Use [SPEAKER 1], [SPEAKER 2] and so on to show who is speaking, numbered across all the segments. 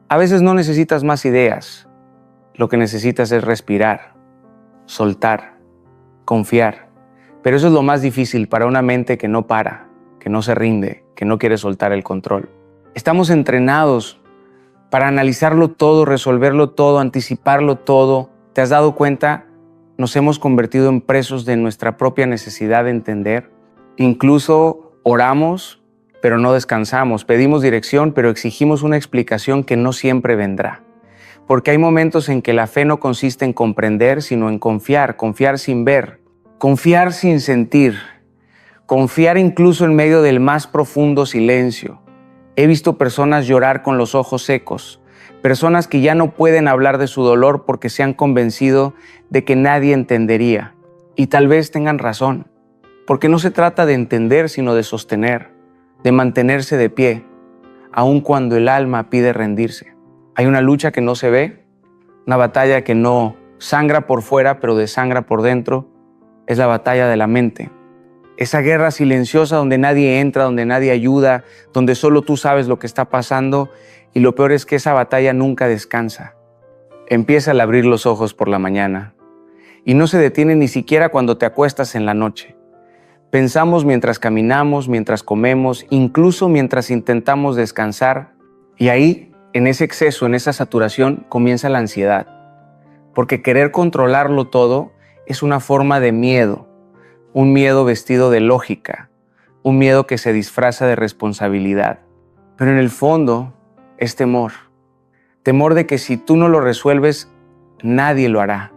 [SPEAKER 1] A veces no necesitas más ideas. Lo que necesitas es respirar, soltar, confiar. Pero eso es lo más difícil para una mente que no para, que no se rinde, que no quiere soltar el control. Estamos entrenados para analizarlo todo, resolverlo todo, anticiparlo todo. ¿Te has dado cuenta? Nos hemos convertido en presos de nuestra propia necesidad de entender. Incluso oramos, pero no descansamos. Pedimos dirección, pero exigimos una explicación que no siempre vendrá. Porque hay momentos en que la fe no consiste en comprender, sino en confiar, confiar sin ver, confiar sin sentir, confiar incluso en medio del más profundo silencio. He visto personas llorar con los ojos secos, personas que ya no pueden hablar de su dolor porque se han convencido de que nadie entendería. Y tal vez tengan razón, porque no se trata de entender, sino de sostener, de mantenerse de pie, aun cuando el alma pide rendirse. Hay una lucha que no se ve, una batalla que no sangra por fuera, pero desangra por dentro. Es la batalla de la mente. Esa guerra silenciosa donde nadie entra, donde nadie ayuda, donde solo tú sabes lo que está pasando, y lo peor es que esa batalla nunca descansa. Empieza al abrir los ojos por la mañana y no se detiene ni siquiera cuando te acuestas en la noche. Pensamos mientras caminamos, mientras comemos, incluso mientras intentamos descansar, y ahí, en ese exceso, en esa saturación, comienza la ansiedad. Porque querer controlarlo todo es una forma de miedo, un miedo vestido de lógica, un miedo que se disfraza de responsabilidad. Pero en el fondo es temor. Temor de que si tú no lo resuelves, nadie lo hará.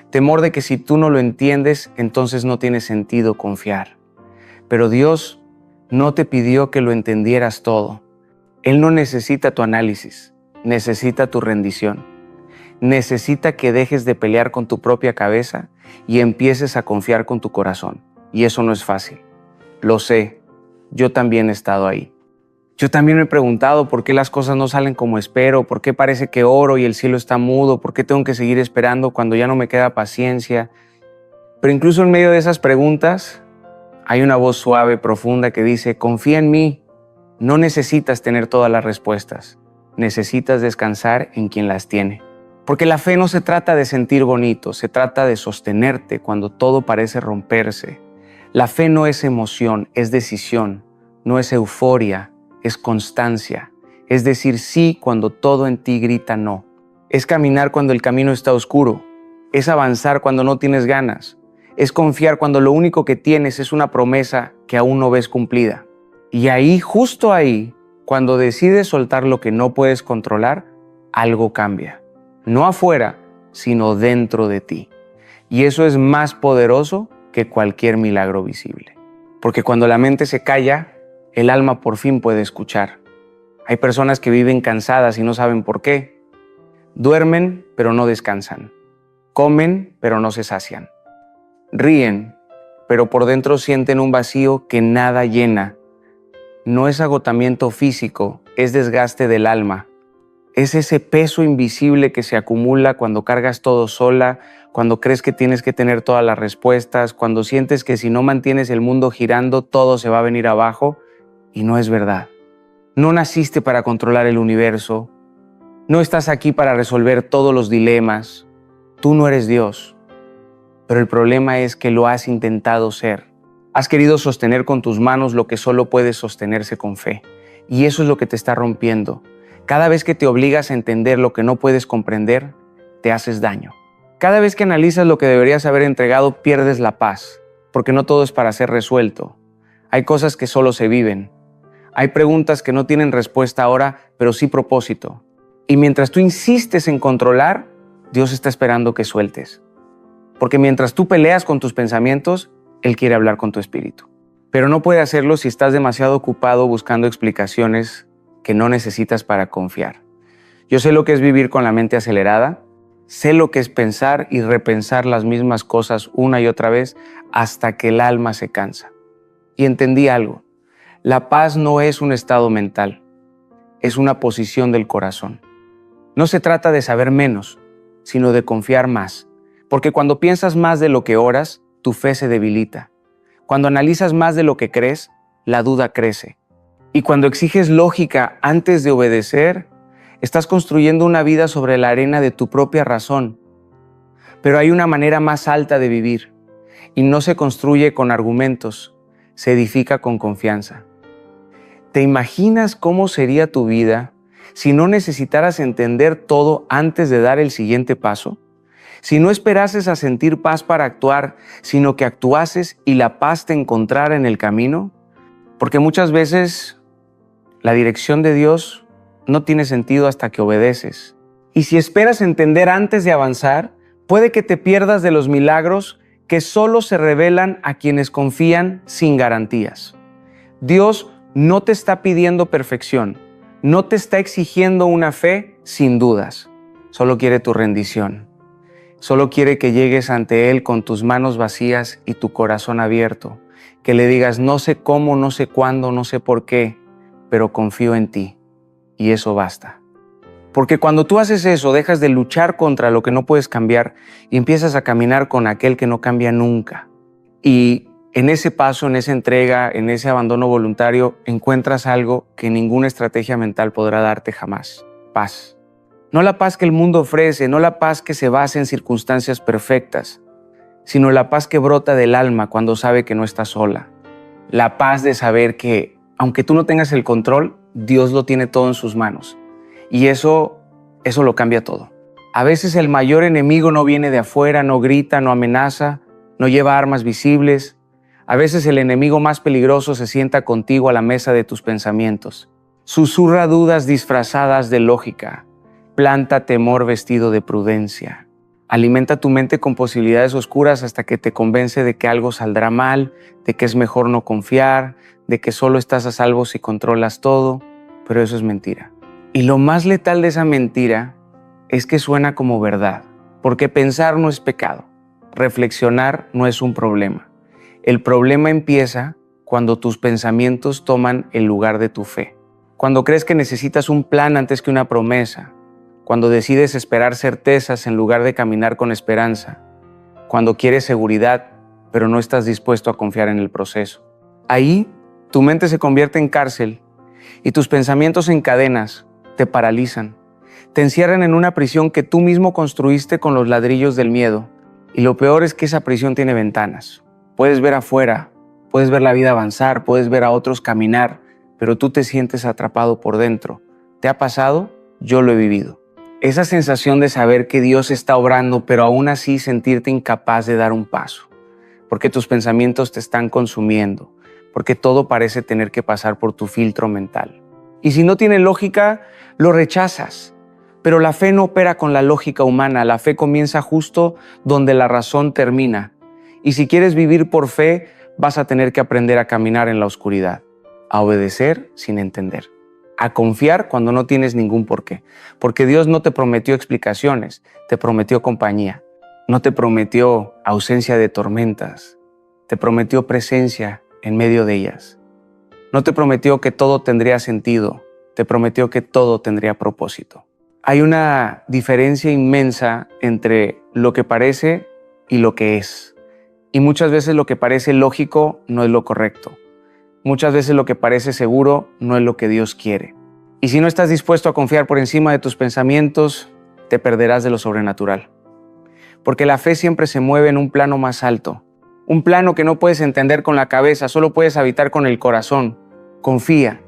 [SPEAKER 1] Temor de que si tú no lo entiendes, entonces no tiene sentido confiar. Pero Dios no te pidió que lo entendieras todo. Él no necesita tu análisis, necesita tu rendición. Necesita que dejes de pelear con tu propia cabeza y empieces a confiar con tu corazón. Y eso no es fácil. Lo sé, yo también he estado ahí. Yo también me he preguntado por qué las cosas no salen como espero, por qué parece que oro y el cielo está mudo, por qué tengo que seguir esperando cuando ya no me queda paciencia. Pero incluso en medio de esas preguntas, hay una voz suave, profunda que dice, confía en mí. No necesitas tener todas las respuestas. Necesitas descansar en quien las tiene. Porque la fe no se trata de sentir bonito, se trata de sostenerte cuando todo parece romperse. La fe no es emoción, es decisión, no es euforia, es constancia. Es decir sí cuando todo en ti grita no. Es caminar cuando el camino está oscuro. Es avanzar cuando no tienes ganas. Es confiar cuando lo único que tienes es una promesa que aún no ves cumplida. Y ahí, justo ahí, cuando decides soltar lo que no puedes controlar, algo cambia. No afuera, sino dentro de ti. Y eso es más poderoso que cualquier milagro visible. Porque cuando la mente se calla, el alma por fin puede escuchar. Hay personas que viven cansadas y no saben por qué. Duermen, pero no descansan. Comen, pero no se sacian. Ríen, pero por dentro sienten un vacío que nada llena. No es agotamiento físico, es desgaste del alma. Es ese peso invisible que se acumula cuando cargas todo sola, cuando crees que tienes que tener todas las respuestas, cuando sientes que si no mantienes el mundo girando, todo se va a venir abajo, y no es verdad. No naciste para controlar el universo, no estás aquí para resolver todos los dilemas, tú no eres Dios. Pero el problema es que lo has intentado ser. Has querido sostener con tus manos lo que solo puede sostenerse con fe, y eso es lo que te está rompiendo. Cada vez que te obligas a entender lo que no puedes comprender, te haces daño. Cada vez que analizas lo que deberías haber entregado, pierdes la paz, porque no todo es para ser resuelto. Hay cosas que solo se viven. Hay preguntas que no tienen respuesta ahora, pero sí propósito. Y mientras tú insistes en controlar, Dios está esperando que sueltes. Porque mientras tú peleas con tus pensamientos, Él quiere hablar con tu espíritu. Pero no puede hacerlo si estás demasiado ocupado buscando explicaciones que no necesitas para confiar. Yo sé lo que es vivir con la mente acelerada, sé lo que es pensar y repensar las mismas cosas una y otra vez hasta que el alma se cansa. Y entendí algo, la paz no es un estado mental, es una posición del corazón. No se trata de saber menos, sino de confiar más, porque cuando piensas más de lo que oras, tu fe se debilita. Cuando analizas más de lo que crees, la duda crece. Y cuando exiges lógica antes de obedecer, Estás construyendo una vida sobre la arena de tu propia razón. Pero hay una manera más alta de vivir y no se construye con argumentos, se edifica con confianza. ¿Te imaginas cómo sería tu vida si no necesitaras entender todo antes de dar el siguiente paso? Si no esperases a sentir paz para actuar, sino que actuases y la paz te encontrara en el camino. Porque muchas veces la dirección de Dios no tiene sentido hasta que obedeces. Y si esperas entender antes de avanzar, puede que te pierdas de los milagros que solo se revelan a quienes confían sin garantías. Dios no te está pidiendo perfección, no te está exigiendo una fe sin dudas. Solo quiere tu rendición. Solo quiere que llegues ante Él con tus manos vacías y tu corazón abierto. Que le digas, no sé cómo, no sé cuándo, no sé por qué, pero confío en ti. Y eso basta. Porque cuando tú haces eso, dejas de luchar contra lo que no puedes cambiar y empiezas a caminar con aquel que no cambia nunca. Y en ese paso, en esa entrega, en ese abandono voluntario, encuentras algo que ninguna estrategia mental podrá darte jamás: paz. No la paz que el mundo ofrece, no la paz que se basa en circunstancias perfectas, sino la paz que brota del alma cuando sabe que no está sola. La paz de saber que, aunque tú no tengas el control, Dios lo tiene todo en sus manos. Y eso lo cambia todo. A veces el mayor enemigo no viene de afuera, no grita, no amenaza, no lleva armas visibles. A veces el enemigo más peligroso se sienta contigo a la mesa de tus pensamientos. Susurra dudas disfrazadas de lógica. Planta temor vestido de prudencia. Alimenta tu mente con posibilidades oscuras hasta que te convence de que algo saldrá mal, de que es mejor no confiar, de que solo estás a salvo si controlas todo, pero eso es mentira. Y lo más letal de esa mentira es que suena como verdad, porque pensar no es pecado, reflexionar no es un problema. El problema empieza cuando tus pensamientos toman el lugar de tu fe, cuando crees que necesitas un plan antes que una promesa, cuando decides esperar certezas en lugar de caminar con esperanza, cuando quieres seguridad, pero no estás dispuesto a confiar en el proceso. Ahí, tu mente se convierte en cárcel y tus pensamientos en cadenas te paralizan, te encierran en una prisión que tú mismo construiste con los ladrillos del miedo. Y lo peor es que esa prisión tiene ventanas. Puedes ver afuera, puedes ver la vida avanzar, puedes ver a otros caminar, pero tú te sientes atrapado por dentro. ¿Te ha pasado? Yo lo he vivido. Esa sensación de saber que Dios está obrando, pero aún así sentirte incapaz de dar un paso, porque tus pensamientos te están consumiendo, porque todo parece tener que pasar por tu filtro mental. Y si no tiene lógica, lo rechazas. Pero la fe no opera con la lógica humana, la fe comienza justo donde la razón termina. Y si quieres vivir por fe, vas a tener que aprender a caminar en la oscuridad, a obedecer sin entender, a confiar cuando no tienes ningún porqué. Porque Dios no te prometió explicaciones, te prometió compañía. No te prometió ausencia de tormentas, te prometió presencia en medio de ellas. No te prometió que todo tendría sentido, te prometió que todo tendría propósito. Hay una diferencia inmensa entre lo que parece y lo que es. Y muchas veces lo que parece lógico no es lo correcto. Muchas veces lo que parece seguro no es lo que Dios quiere. Y si no estás dispuesto a confiar por encima de tus pensamientos, te perderás de lo sobrenatural. Porque la fe siempre se mueve en un plano más alto. Un plano que no puedes entender con la cabeza, solo puedes habitar con el corazón. Confía.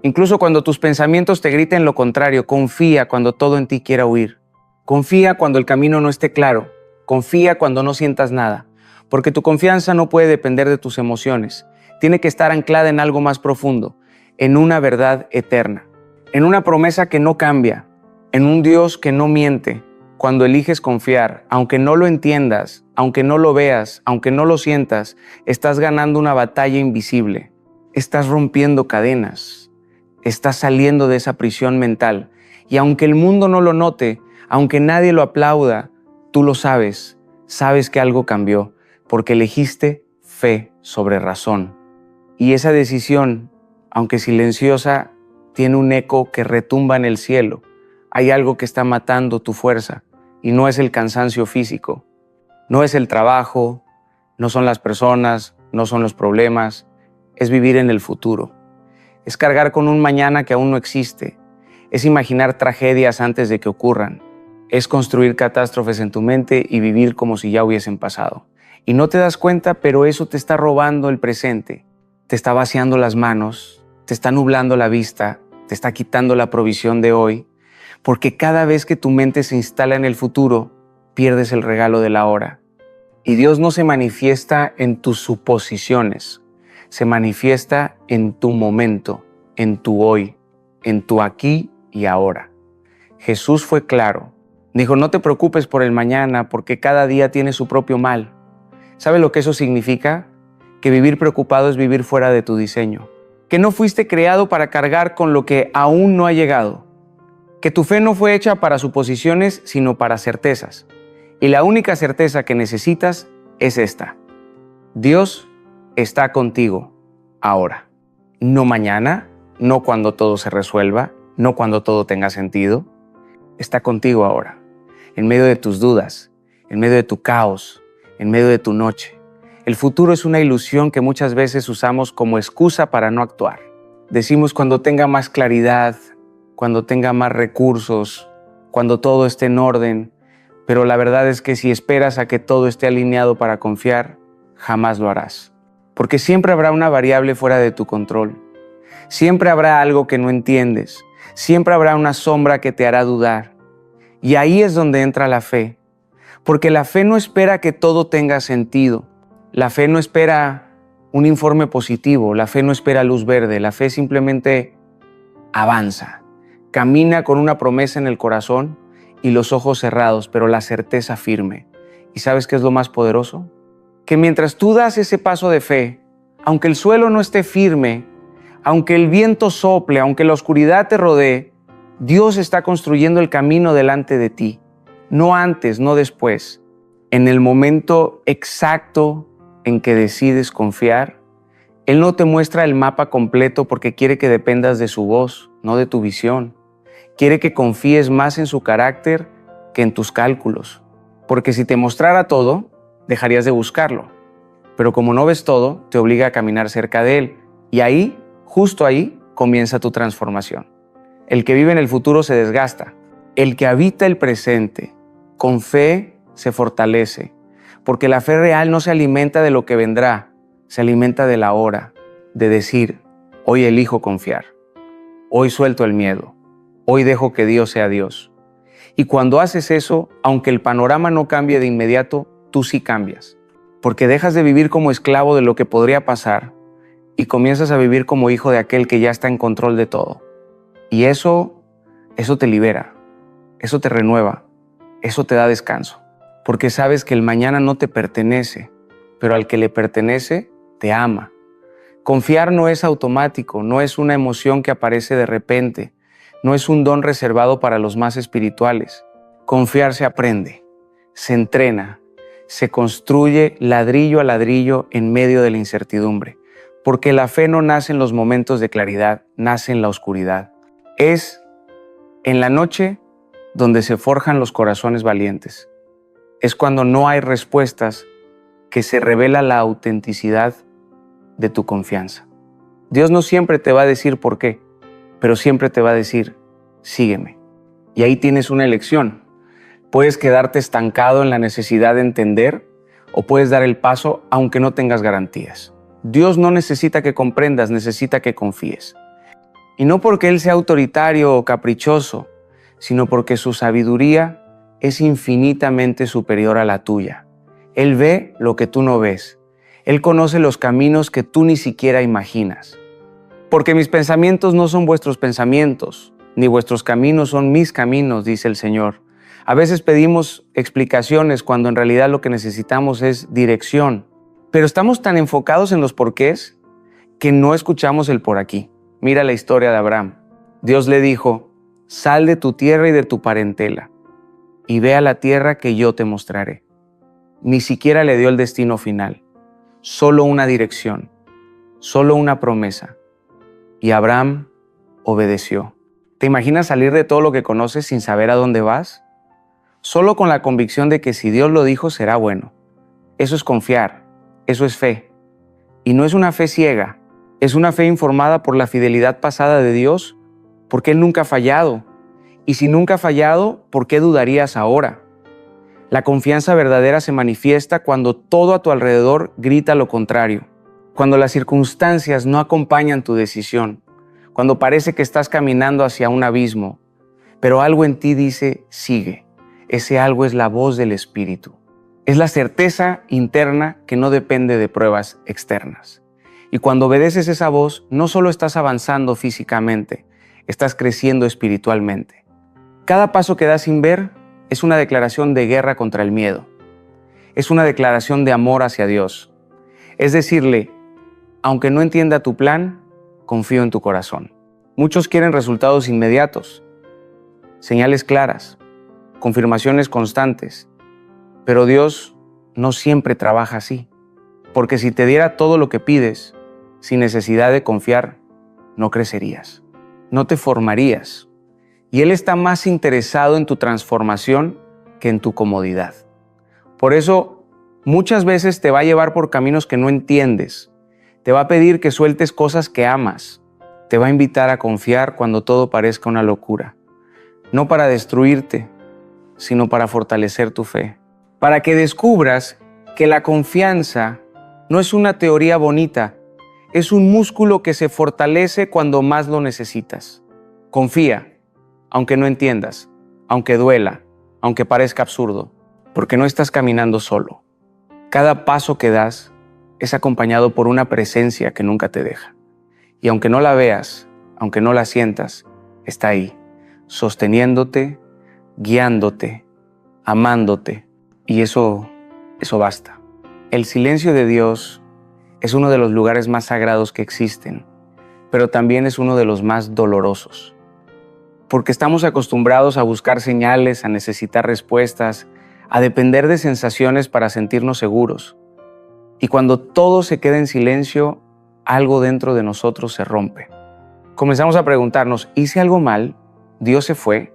[SPEAKER 1] Incluso cuando tus pensamientos te griten lo contrario, confía cuando todo en ti quiera huir. Confía cuando el camino no esté claro. Confía cuando no sientas nada. Porque tu confianza no puede depender de tus emociones. Tiene que estar anclada en algo más profundo, en una verdad eterna, en una promesa que no cambia, en un Dios que no miente. Cuando eliges confiar, aunque no lo entiendas, aunque no lo veas, aunque no lo sientas, estás ganando una batalla invisible. Estás rompiendo cadenas. Estás saliendo de esa prisión mental. Y aunque el mundo no lo note, aunque nadie lo aplauda, tú lo sabes. Sabes que algo cambió, porque elegiste fe sobre razón. Y esa decisión, aunque silenciosa, tiene un eco que retumba en el cielo. Hay algo que está matando tu fuerza. Y no es el cansancio físico, no es el trabajo, no son las personas, no son los problemas, es vivir en el futuro. Es cargar con un mañana que aún no existe, Es imaginar tragedias antes de que ocurran. Es construir catástrofes en tu mente y vivir como si ya hubiesen pasado. Y no te das cuenta, pero eso te está robando el presente. Te está vaciando las manos, te está nublando la vista, te está quitando la provisión de hoy, porque cada vez que tu mente se instala en el futuro, pierdes el regalo de la hora. Y Dios no se manifiesta en tus suposiciones, se manifiesta en tu momento, en tu hoy, en tu aquí y ahora. Jesús fue claro. Dijo, no te preocupes por el mañana, porque cada día tiene su propio mal. ¿Sabe lo que eso significa? Que vivir preocupado es vivir fuera de tu diseño. Que no fuiste creado para cargar con lo que aún no ha llegado. Que tu fe no fue hecha para suposiciones, sino para certezas. Y la única certeza que necesitas es esta. Dios está contigo ahora. No mañana, no cuando todo se resuelva, no cuando todo tenga sentido. Está contigo ahora, en medio de tus dudas, en medio de tu caos, en medio de tu noche. El futuro es una ilusión que muchas veces usamos como excusa para no actuar. Decimos cuando tenga más claridad, cuando tenga más recursos, cuando todo esté en orden, pero la verdad es que si esperas a que todo esté alineado para confiar, jamás lo harás. Porque siempre habrá una variable fuera de tu control. Siempre habrá algo que no entiendes. Siempre habrá una sombra que te hará dudar. Y ahí es donde entra la fe. Porque la fe no espera que todo tenga sentido. La fe no espera un informe positivo. La fe no espera luz verde. La fe simplemente avanza. Camina con una promesa en el corazón y los ojos cerrados, pero la certeza firme. ¿Y sabes qué es lo más poderoso? Que mientras tú das ese paso de fe, aunque el suelo no esté firme, aunque el viento sople, aunque la oscuridad te rodee, Dios está construyendo el camino delante de ti. No antes, no después. En el momento exacto en que decides confiar, Él no te muestra el mapa completo porque quiere que dependas de su voz, no de tu visión. Quiere que confíes más en su carácter que en tus cálculos. Porque si te mostrara todo, dejarías de buscarlo. Pero como no ves todo, te obliga a caminar cerca de Él. Y ahí, justo ahí, comienza tu transformación. El que vive en el futuro se desgasta. El que habita el presente, con fe, se fortalece. Porque la fe real no se alimenta de lo que vendrá, se alimenta de la hora, de decir, hoy elijo confiar. Hoy suelto el miedo. Hoy dejo que Dios sea Dios. Y cuando haces eso, aunque el panorama no cambie de inmediato, tú sí cambias. Porque dejas de vivir como esclavo de lo que podría pasar y comienzas a vivir como hijo de aquel que ya está en control de todo. Y eso te libera, eso te renueva, eso te da descanso. Porque sabes que el mañana no te pertenece, pero al que le pertenece, te ama. Confiar no es automático, no es una emoción que aparece de repente, no es un don reservado para los más espirituales. Confiar se aprende, se entrena, se construye ladrillo a ladrillo en medio de la incertidumbre. Porque la fe no nace en los momentos de claridad, nace en la oscuridad. Es en la noche donde se forjan los corazones valientes. Es cuando no hay respuestas que se revela la autenticidad de tu confianza. Dios no siempre te va a decir por qué, pero siempre te va a decir, sígueme. Y ahí tienes una elección. Puedes quedarte estancado en la necesidad de entender o puedes dar el paso aunque no tengas garantías. Dios no necesita que comprendas, necesita que confíes. Y no porque Él sea autoritario o caprichoso, sino porque su sabiduría es infinitamente superior a la tuya. Él ve lo que tú no ves. Él conoce los caminos que tú ni siquiera imaginas. Porque mis pensamientos no son vuestros pensamientos, ni vuestros caminos son mis caminos, dice el Señor. A veces pedimos explicaciones cuando en realidad lo que necesitamos es dirección. Pero estamos tan enfocados en los porqués que no escuchamos el por aquí. Mira la historia de Abraham. Dios le dijo, sal de tu tierra y de tu parentela y ve a la tierra que yo te mostraré. Ni siquiera le dio el destino final, solo una dirección, solo una promesa. Y Abraham obedeció. ¿Te imaginas salir de todo lo que conoces sin saber a dónde vas? Solo con la convicción de que si Dios lo dijo, será bueno. Eso es confiar, eso es fe. Y no es una fe ciega, es una fe informada por la fidelidad pasada de Dios porque Él nunca ha fallado. Y si nunca ha fallado, ¿por qué dudarías ahora? La confianza verdadera se manifiesta cuando todo a tu alrededor grita lo contrario, cuando las circunstancias no acompañan tu decisión, cuando parece que estás caminando hacia un abismo, pero algo en ti dice, sigue. Ese algo es la voz del Espíritu. Es la certeza interna que no depende de pruebas externas. Y cuando obedeces esa voz, no solo estás avanzando físicamente, estás creciendo espiritualmente. Cada paso que das sin ver es una declaración de guerra contra el miedo. Es una declaración de amor hacia Dios. Es decirle, aunque no entienda tu plan, confío en tu corazón. Muchos quieren resultados inmediatos, señales claras, confirmaciones constantes, pero Dios no siempre trabaja así, porque si te diera todo lo que pides, sin necesidad de confiar, no crecerías, no te formarías, y Él está más interesado en tu transformación que en tu comodidad. Por eso, muchas veces te va a llevar por caminos que no entiendes, te va a pedir que sueltes cosas que amas, te va a invitar a confiar cuando todo parezca una locura, no para destruirte, sino para fortalecer tu fe, para que descubras que la confianza no es una teoría bonita, es un músculo que se fortalece cuando más lo necesitas. Confía, aunque no entiendas, aunque duela, aunque parezca absurdo, porque no estás caminando solo. Cada paso que das es acompañado por una presencia que nunca te deja. Y aunque no la veas, aunque no la sientas, está ahí, sosteniéndote, guiándote, amándote. Y eso basta. El silencio de Dios es uno de los lugares más sagrados que existen, pero también es uno de los más dolorosos. Porque estamos acostumbrados a buscar señales, a necesitar respuestas, a depender de sensaciones para sentirnos seguros. Y cuando todo se queda en silencio, algo dentro de nosotros se rompe. Comenzamos a preguntarnos, ¿hice algo mal? ¿Dios se fue?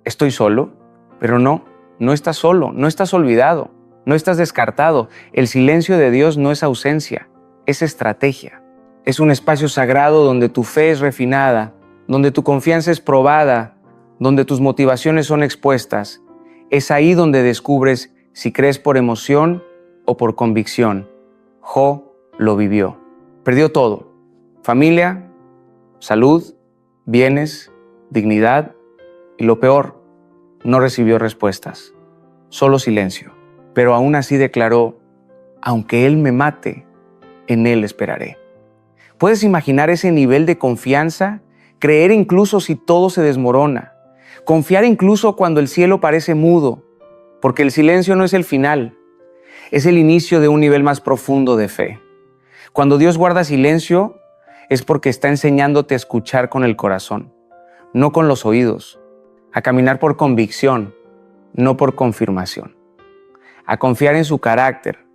[SPEAKER 1] ¿Estoy solo? Pero no estás solo, no estás olvidado, no estás descartado. El silencio de Dios no es ausencia, es estrategia. Es un espacio sagrado donde tu fe es refinada, donde tu confianza es probada, donde tus motivaciones son expuestas. Es ahí donde descubres si crees por emoción o por convicción. Jo lo vivió. Perdió todo: familia, salud, bienes, dignidad y lo peor, no recibió respuestas, solo silencio. Pero aún así declaró, aunque Él me mate, en Él esperaré. ¿Puedes imaginar ese nivel de confianza? Creer incluso si todo se desmorona. Confiar incluso cuando el cielo parece mudo, porque el silencio no es el final, es el inicio de un nivel más profundo de fe. Cuando Dios guarda silencio, es porque está enseñándote a escuchar con el corazón, no con los oídos, a caminar por convicción, no por confirmación, a confiar en su carácter,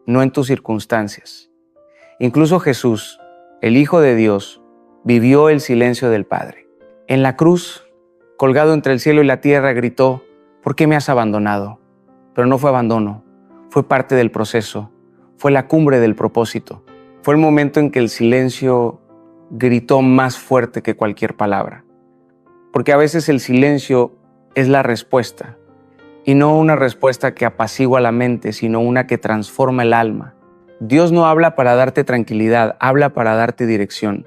[SPEAKER 1] no en tus circunstancias. Incluso Jesús, el Hijo de Dios, vivió el silencio del Padre. En la cruz, colgado entre el cielo y la tierra, gritó, ¿por qué me has abandonado? Pero no fue abandono, fue parte del proceso, fue la cumbre del propósito. Fue el momento en que el silencio gritó más fuerte que cualquier palabra. Porque a veces el silencio es la respuesta, y no una respuesta que apacigua la mente, sino una que transforma el alma. Dios no habla para darte tranquilidad, habla para darte dirección.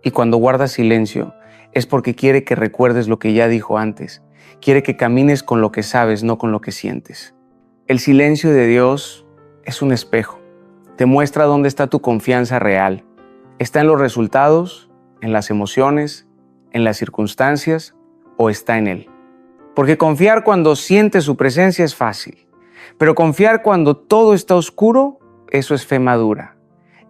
[SPEAKER 1] Y cuando guardas silencio, es porque quiere que recuerdes lo que ya dijo antes. Quiere que camines con lo que sabes, no con lo que sientes. El silencio de Dios es un espejo. Te muestra dónde está tu confianza real. ¿Está en los resultados, en las emociones, en las circunstancias o está en Él? Porque confiar cuando sientes su presencia es fácil, pero confiar cuando todo está oscuro, eso es fe madura.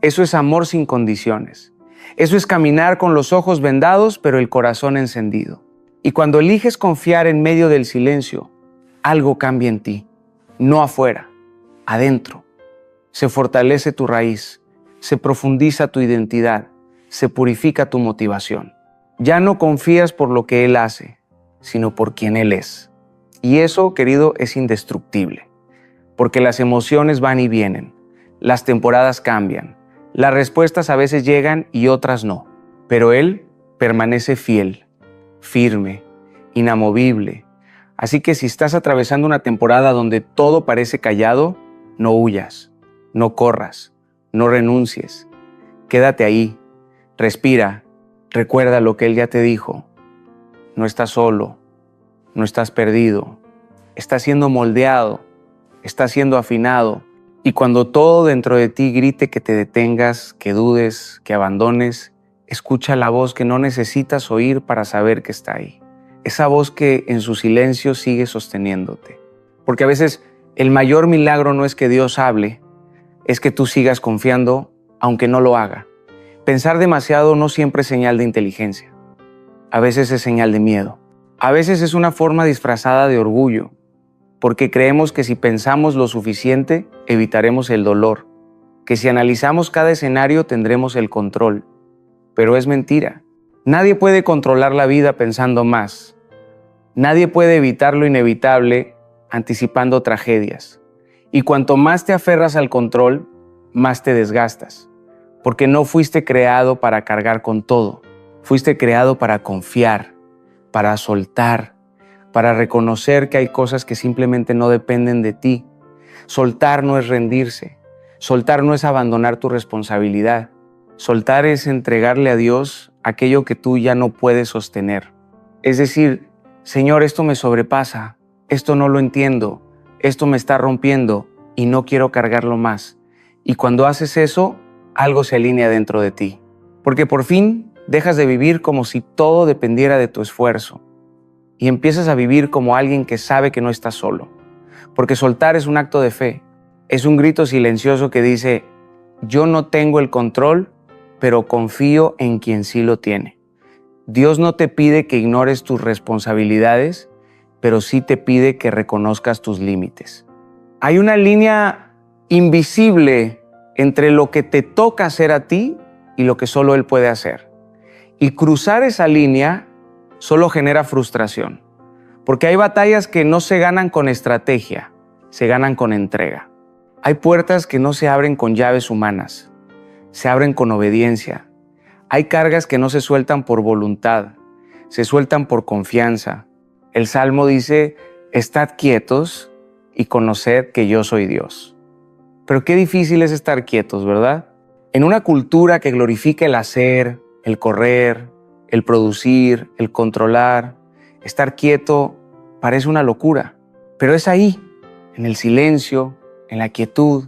[SPEAKER 1] Eso es amor sin condiciones. Eso es caminar con los ojos vendados, pero el corazón encendido. Y cuando eliges confiar en medio del silencio, algo cambia en ti, no afuera, adentro. Se fortalece tu raíz, se profundiza tu identidad, se purifica tu motivación. Ya no confías por lo que Él hace, sino por quien Él es. Y eso, querido, es indestructible, porque las emociones van y vienen, las temporadas cambian, las respuestas a veces llegan y otras no, pero Él permanece fiel, firme, inamovible. Así que si estás atravesando una temporada donde todo parece callado, no huyas, no corras, no renuncies. Quédate ahí, respira, recuerda lo que Él ya te dijo. No estás solo, no estás perdido, estás siendo moldeado, estás siendo afinado. Y cuando todo dentro de ti grite que te detengas, que dudes, que abandones, escucha la voz que no necesitas oír para saber que está ahí. Esa voz que en su silencio sigue sosteniéndote. Porque a veces el mayor milagro no es que Dios hable, es que tú sigas confiando aunque no lo haga. Pensar demasiado no siempre es señal de inteligencia. A veces es señal de miedo. A veces es una forma disfrazada de orgullo, porque creemos que si pensamos lo suficiente, evitaremos el dolor, que si analizamos cada escenario tendremos el control. Pero es mentira. Nadie puede controlar la vida pensando más. Nadie puede evitar lo inevitable anticipando tragedias. Y cuanto más te aferras al control, más te desgastas, porque no fuiste creado para cargar con todo. Fuiste creado para confiar, para soltar, para reconocer que hay cosas que simplemente no dependen de ti. Soltar no es rendirse. Soltar no es abandonar tu responsabilidad. Soltar es entregarle a Dios aquello que tú ya no puedes sostener. Es decir, Señor, esto me sobrepasa, esto no lo entiendo, esto me está rompiendo y no quiero cargarlo más. Y cuando haces eso, algo se alinea dentro de ti. Porque por fin dejas de vivir como si todo dependiera de tu esfuerzo y empiezas a vivir como alguien que sabe que no está solo. Porque soltar es un acto de fe, es un grito silencioso que dice, yo no tengo el control, pero confío en quien sí lo tiene. Dios no te pide que ignores tus responsabilidades, pero sí te pide que reconozcas tus límites. Hay una línea invisible entre lo que te toca hacer a ti y lo que solo Él puede hacer. Y cruzar esa línea solo genera frustración, porque hay batallas que no se ganan con estrategia, se ganan con entrega. Hay puertas que no se abren con llaves humanas, se abren con obediencia. Hay cargas que no se sueltan por voluntad, se sueltan por confianza. El Salmo dice, estad quietos y conoced que yo soy Dios. Pero qué difícil es estar quietos, ¿verdad? En una cultura que glorifica el hacer, el correr, el producir, el controlar, estar quieto parece una locura. Pero es ahí, en el silencio, en la quietud,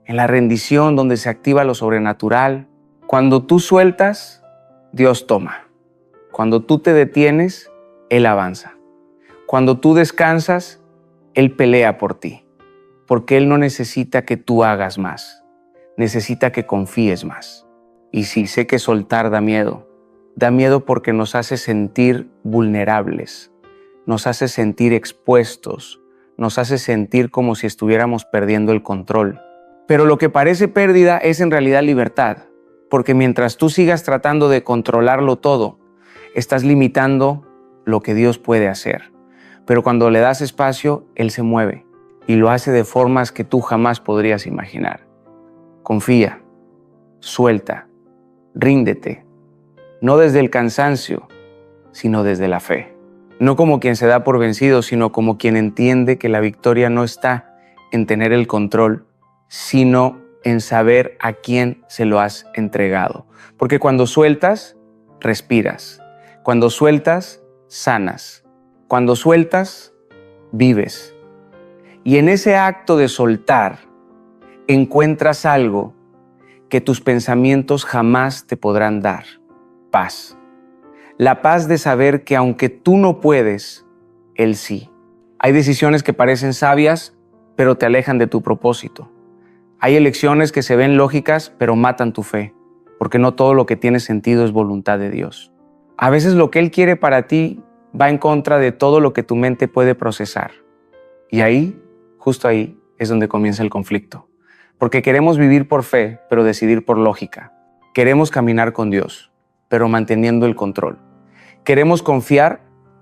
[SPEAKER 1] en la rendición donde se activa lo sobrenatural. Cuando tú sueltas, Dios toma. Cuando tú te detienes, Él avanza. Cuando tú descansas, Él pelea por ti. Porque Él no necesita que tú hagas más. Necesita que confíes más. Y sí, sé que soltar da miedo. Da miedo porque nos hace sentir vulnerables. Nos hace sentir expuestos. Nos hace sentir como si estuviéramos perdiendo el control. Pero lo que parece pérdida es en realidad libertad. Porque mientras tú sigas tratando de controlarlo todo, estás limitando lo que Dios puede hacer. Pero cuando le das espacio, Él se mueve y lo hace de formas que tú jamás podrías imaginar. Confía, suelta, ríndete, no desde el cansancio, sino desde la fe. No como quien se da por vencido, sino como quien entiende que la victoria no está en tener el control, sino en saber a quién se lo has entregado. Porque cuando sueltas, respiras. Cuando sueltas, sanas. Cuando sueltas, vives. Y en ese acto de soltar, encuentras algo que tus pensamientos jamás te podrán dar. Paz. La paz de saber que aunque tú no puedes, Él sí. Hay decisiones que parecen sabias, pero te alejan de tu propósito. Hay elecciones que se ven lógicas, pero matan tu fe, porque no todo lo que tiene sentido es voluntad de Dios. A veces lo que Él quiere para ti va en contra de todo lo que tu mente puede procesar. Y ahí, justo ahí, es donde comienza el conflicto. Porque queremos vivir por fe, pero decidir por lógica. Queremos caminar con Dios, pero manteniendo el control. Queremos confiar,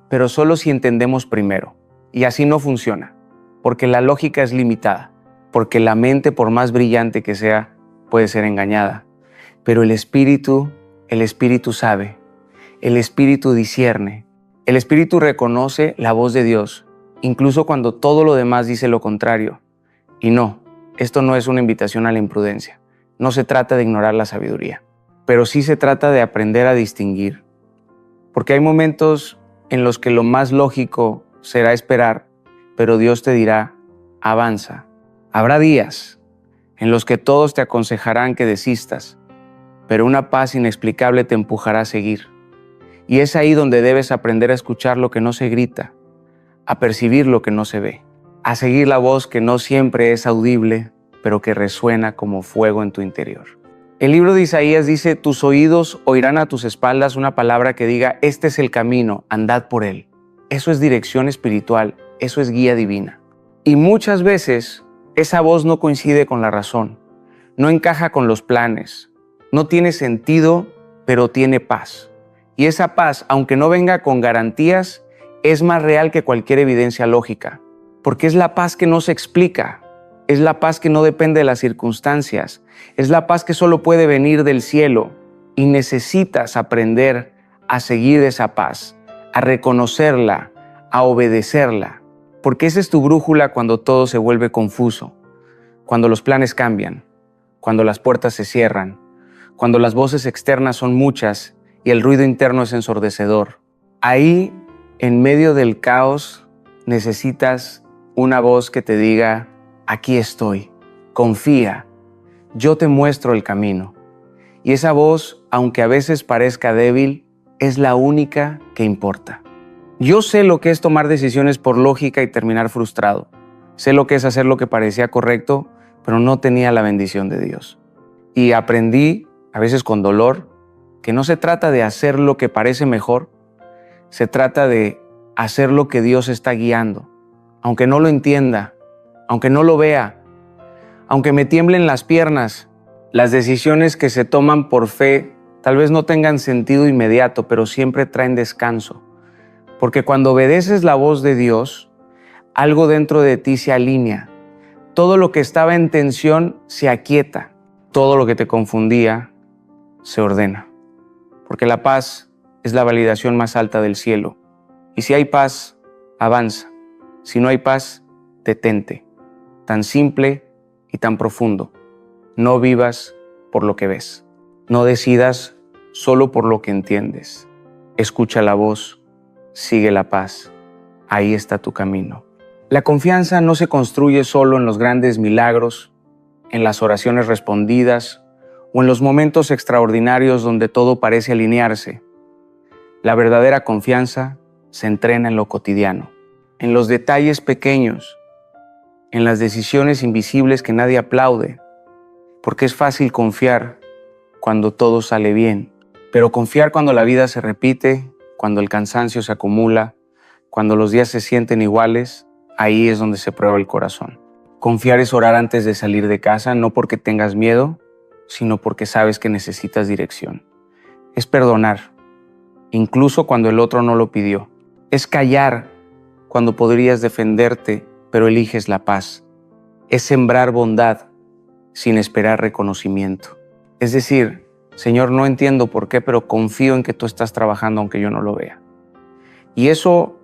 [SPEAKER 1] pero solo si entendemos primero. Y así no funciona, porque la lógica es limitada. Porque la mente, por más brillante que sea, puede ser engañada. Pero el Espíritu sabe, el Espíritu discierne, El espíritu reconoce la voz de Dios, incluso cuando todo lo demás dice lo contrario. Y no, esto no es una invitación a la imprudencia. No se trata de ignorar la sabiduría, pero sí se trata de aprender a distinguir. Porque hay momentos en los que lo más lógico será esperar, pero Dios te dirá, avanza. Habrá días en los que todos te aconsejarán que desistas, pero una paz inexplicable te empujará a seguir. Y es ahí donde debes aprender a escuchar lo que no se grita, a percibir lo que no se ve, a seguir la voz que no siempre es audible, pero que resuena como fuego en tu interior. El libro de Isaías dice, tus oídos oirán a tus espaldas una palabra que diga, este es el camino, andad por él. Eso es dirección espiritual, eso es guía divina. Y muchas veces esa voz no coincide con la razón, no encaja con los planes, no tiene sentido, pero tiene paz. Y esa paz, aunque no venga con garantías, es más real que cualquier evidencia lógica, porque es la paz que no se explica, es la paz que no depende de las circunstancias, es la paz que solo puede venir del cielo y necesitas aprender a seguir esa paz, a reconocerla, a obedecerla, porque esa es tu brújula cuando todo se vuelve confuso, cuando los planes cambian, cuando las puertas se cierran, cuando las voces externas son muchas y el ruido interno es ensordecedor. Ahí, en medio del caos, necesitas una voz que te diga, aquí estoy, confía, yo te muestro el camino. Y esa voz, aunque a veces parezca débil, es la única que importa. Yo sé lo que es tomar decisiones por lógica y terminar frustrado. Sé lo que es hacer lo que parecía correcto, pero no tenía la bendición de Dios. Y aprendí, a veces con dolor, que no se trata de hacer lo que parece mejor, se trata de hacer lo que Dios está guiando, aunque no lo entienda, aunque no lo vea, aunque me tiemblen las piernas. Las decisiones que se toman por fe tal vez no tengan sentido inmediato, pero siempre traen descanso. Porque cuando obedeces la voz de Dios, algo dentro de ti se alinea. Todo lo que estaba en tensión se aquieta. Todo lo que te confundía se ordena. Porque la paz es la validación más alta del cielo. Y si hay paz, avanza. Si no hay paz, detente. Tan simple y tan profundo. No vivas por lo que ves. No decidas solo por lo que entiendes. Escucha la voz, sigue la paz. Ahí está tu camino. La confianza no se construye solo en los grandes milagros, en las oraciones respondidas o en los momentos extraordinarios donde todo parece alinearse. La verdadera confianza se entrena en lo cotidiano, en los detalles pequeños, en las decisiones invisibles que nadie aplaude, porque es fácil confiar cuando todo sale bien, pero confiar cuando la vida se repite, cuando el cansancio se acumula, cuando los días se sienten iguales, ahí es donde se prueba el corazón. Confiar es orar antes de salir de casa, no porque tengas miedo, sino porque sabes que necesitas dirección. Es perdonar, incluso cuando el otro no lo pidió. Es callar cuando podrías defenderte, pero eliges la paz. Es sembrar bondad sin esperar reconocimiento. Es decir, Señor, no entiendo por qué, pero confío en que tú estás trabajando aunque yo no lo vea. Y eso,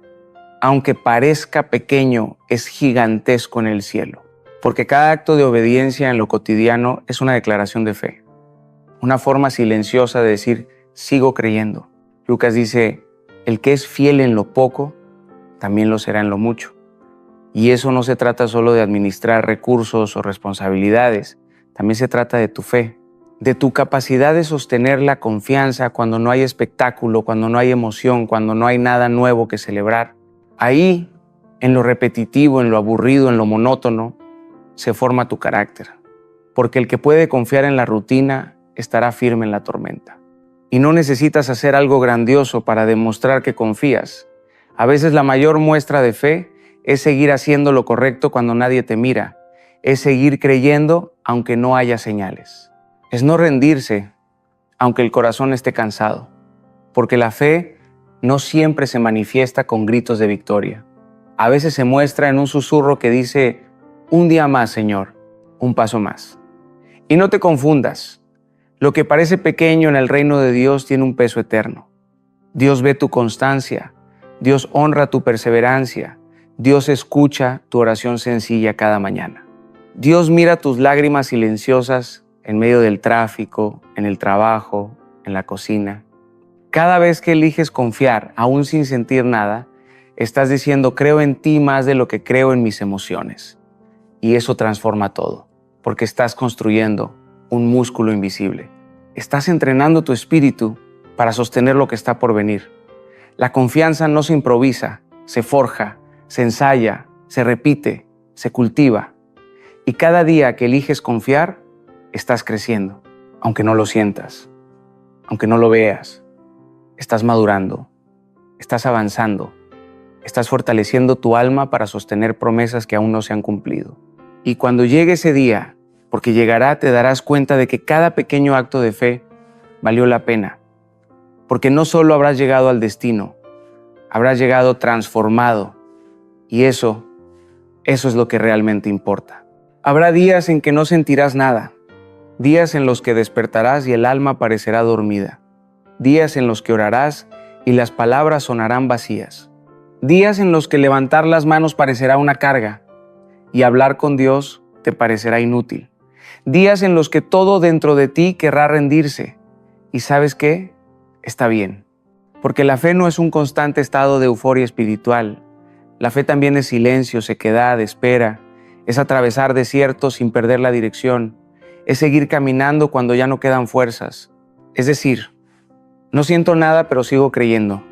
[SPEAKER 1] aunque parezca pequeño, es gigantesco en el cielo. Porque cada acto de obediencia en lo cotidiano es una declaración de fe. Una forma silenciosa de decir, sigo creyendo. Lucas dice, el que es fiel en lo poco, también lo será en lo mucho. Y eso no se trata solo de administrar recursos o responsabilidades, también se trata de tu fe, de tu capacidad de sostener la confianza cuando no hay espectáculo, cuando no hay emoción, cuando no hay nada nuevo que celebrar. Ahí, en lo repetitivo, en lo aburrido, en lo monótono, se forma tu carácter. Porque el que puede confiar en la rutina estará firme en la tormenta. Y no necesitas hacer algo grandioso para demostrar que confías. A veces la mayor muestra de fe es seguir haciendo lo correcto cuando nadie te mira. Es seguir creyendo aunque no haya señales. Es no rendirse aunque el corazón esté cansado. Porque la fe no siempre se manifiesta con gritos de victoria. A veces se muestra en un susurro que dice, un día más, Señor, un paso más. Y no te confundas. Lo que parece pequeño en el reino de Dios tiene un peso eterno. Dios ve tu constancia, Dios honra tu perseverancia. Dios escucha tu oración sencilla cada mañana. Dios mira tus lágrimas silenciosas en medio del tráfico, en el trabajo, en la cocina. Cada vez que eliges confiar, aún sin sentir nada, estás diciendo, creo en ti más de lo que creo en mis emociones. Y eso transforma todo, porque estás construyendo un músculo invisible. Estás entrenando tu espíritu para sostener lo que está por venir. La confianza no se improvisa, se forja, se ensaya, se repite, se cultiva. Y cada día que eliges confiar, estás creciendo, aunque no lo sientas, aunque no lo veas. Estás madurando, estás avanzando, estás fortaleciendo tu alma para sostener promesas que aún no se han cumplido. Y cuando llegue ese día, porque llegará, te darás cuenta de que cada pequeño acto de fe valió la pena. Porque no solo habrás llegado al destino, habrás llegado transformado. Y eso es lo que realmente importa. Habrá días en que no sentirás nada, días en los que despertarás y el alma parecerá dormida, días en los que orarás y las palabras sonarán vacías, días en los que levantar las manos parecerá una carga y hablar con Dios te parecerá inútil, días en los que todo dentro de ti querrá rendirse. ¿Y sabes qué? Está bien, porque la fe no es un constante estado de euforia espiritual. La fe también es silencio, sequedad, espera, es atravesar desiertos sin perder la dirección, es seguir caminando cuando ya no quedan fuerzas. Es decir, no siento nada, pero sigo creyendo.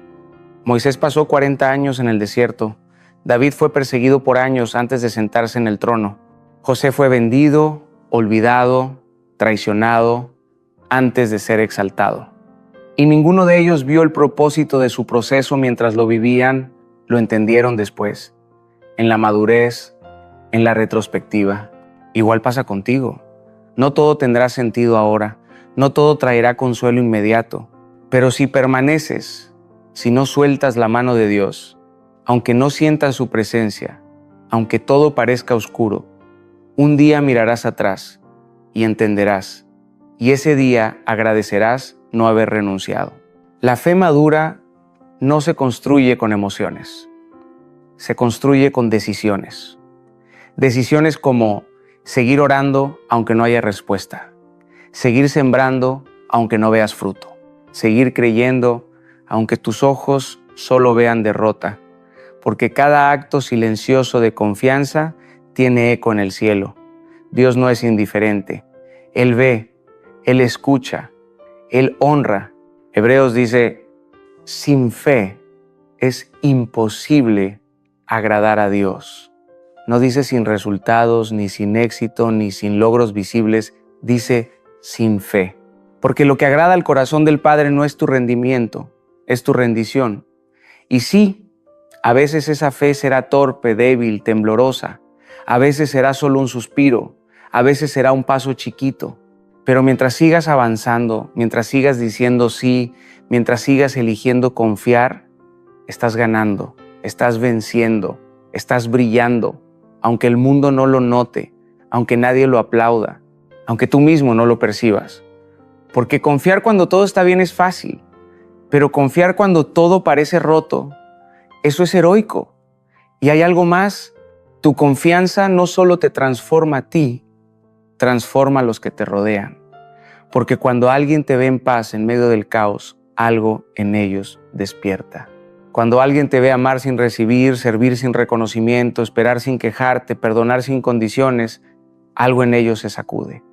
[SPEAKER 1] Moisés pasó 40 años en el desierto. David fue perseguido por años antes de sentarse en el trono. José fue vendido, olvidado, traicionado, antes de ser exaltado. Y ninguno de ellos vio el propósito de su proceso mientras lo vivían, lo entendieron después, en la madurez, en la retrospectiva. Igual pasa contigo. No todo tendrá sentido ahora, no todo traerá consuelo inmediato, pero si permaneces, si no sueltas la mano de Dios, aunque no sientas su presencia, aunque todo parezca oscuro, un día mirarás atrás y entenderás, y ese día agradecerás no haber renunciado. La fe madura no se construye con emociones, se construye con decisiones. Decisiones como seguir orando aunque no haya respuesta, seguir sembrando aunque no veas fruto, seguir creyendo aunque tus ojos solo vean derrota, porque cada acto silencioso de confianza tiene eco en el cielo. Dios no es indiferente, Él ve, Él escucha, Él honra. Hebreos dice, sin fe es imposible agradar a Dios. No dice sin resultados, ni sin éxito, ni sin logros visibles, dice sin fe. Porque lo que agrada al corazón del Padre no es tu rendimiento, es tu rendición. Y sí, a veces esa fe será torpe, débil, temblorosa. A veces será solo un suspiro, a veces será un paso chiquito. Pero mientras sigas avanzando, mientras sigas diciendo sí, mientras sigas eligiendo confiar, estás ganando, estás venciendo, estás brillando, aunque el mundo no lo note, aunque nadie lo aplauda, aunque tú mismo no lo percibas. Porque confiar cuando todo está bien es fácil, pero confiar cuando todo parece roto, eso es heroico. Y hay algo más, tu confianza no solo te transforma a ti, transforma a los que te rodean. Porque cuando alguien te ve en paz en medio del caos, algo en ellos despierta. Cuando alguien te ve amar sin recibir, servir sin reconocimiento, esperar sin quejarte, perdonar sin condiciones, algo en ellos se sacude.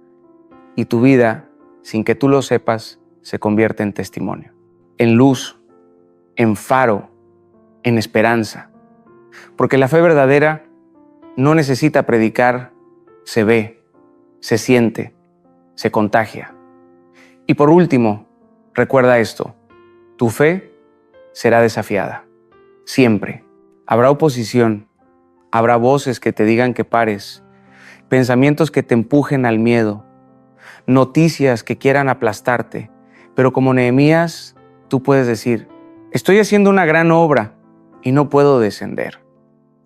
[SPEAKER 1] Y tu vida, sin que tú lo sepas, se convierte en testimonio, en luz, en faro, en esperanza. Porque la fe verdadera no necesita predicar, se ve, se siente, se contagia. Y por último, recuerda esto, tu fe será desafiada, siempre. Habrá oposición, habrá voces que te digan que pares, pensamientos que te empujen al miedo, noticias que quieran aplastarte, pero como Nehemías, tú puedes decir, estoy haciendo una gran obra y no puedo descender.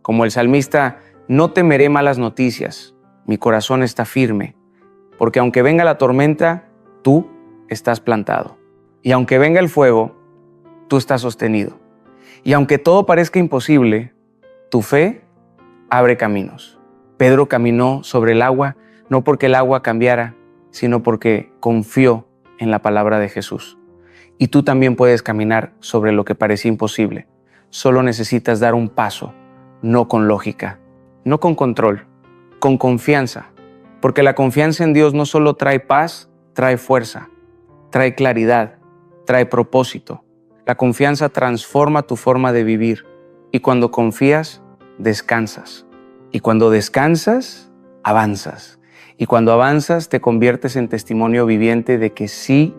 [SPEAKER 1] Como el salmista, no temeré malas noticias, mi corazón está firme, porque aunque venga la tormenta, tú estás plantado. Y aunque venga el fuego, tú estás sostenido. Y aunque todo parezca imposible, tu fe abre caminos. Pedro caminó sobre el agua, no porque el agua cambiara, sino porque confió en la palabra de Jesús. Y tú también puedes caminar sobre lo que parecía imposible. Solo necesitas dar un paso, no con lógica, no con control, con confianza. Porque la confianza en Dios no solo trae paz, trae fuerza, trae claridad, trae propósito. La confianza transforma tu forma de vivir. Y cuando confías, descansas. Y cuando descansas, avanzas. Y cuando avanzas, te conviertes en testimonio viviente de que sí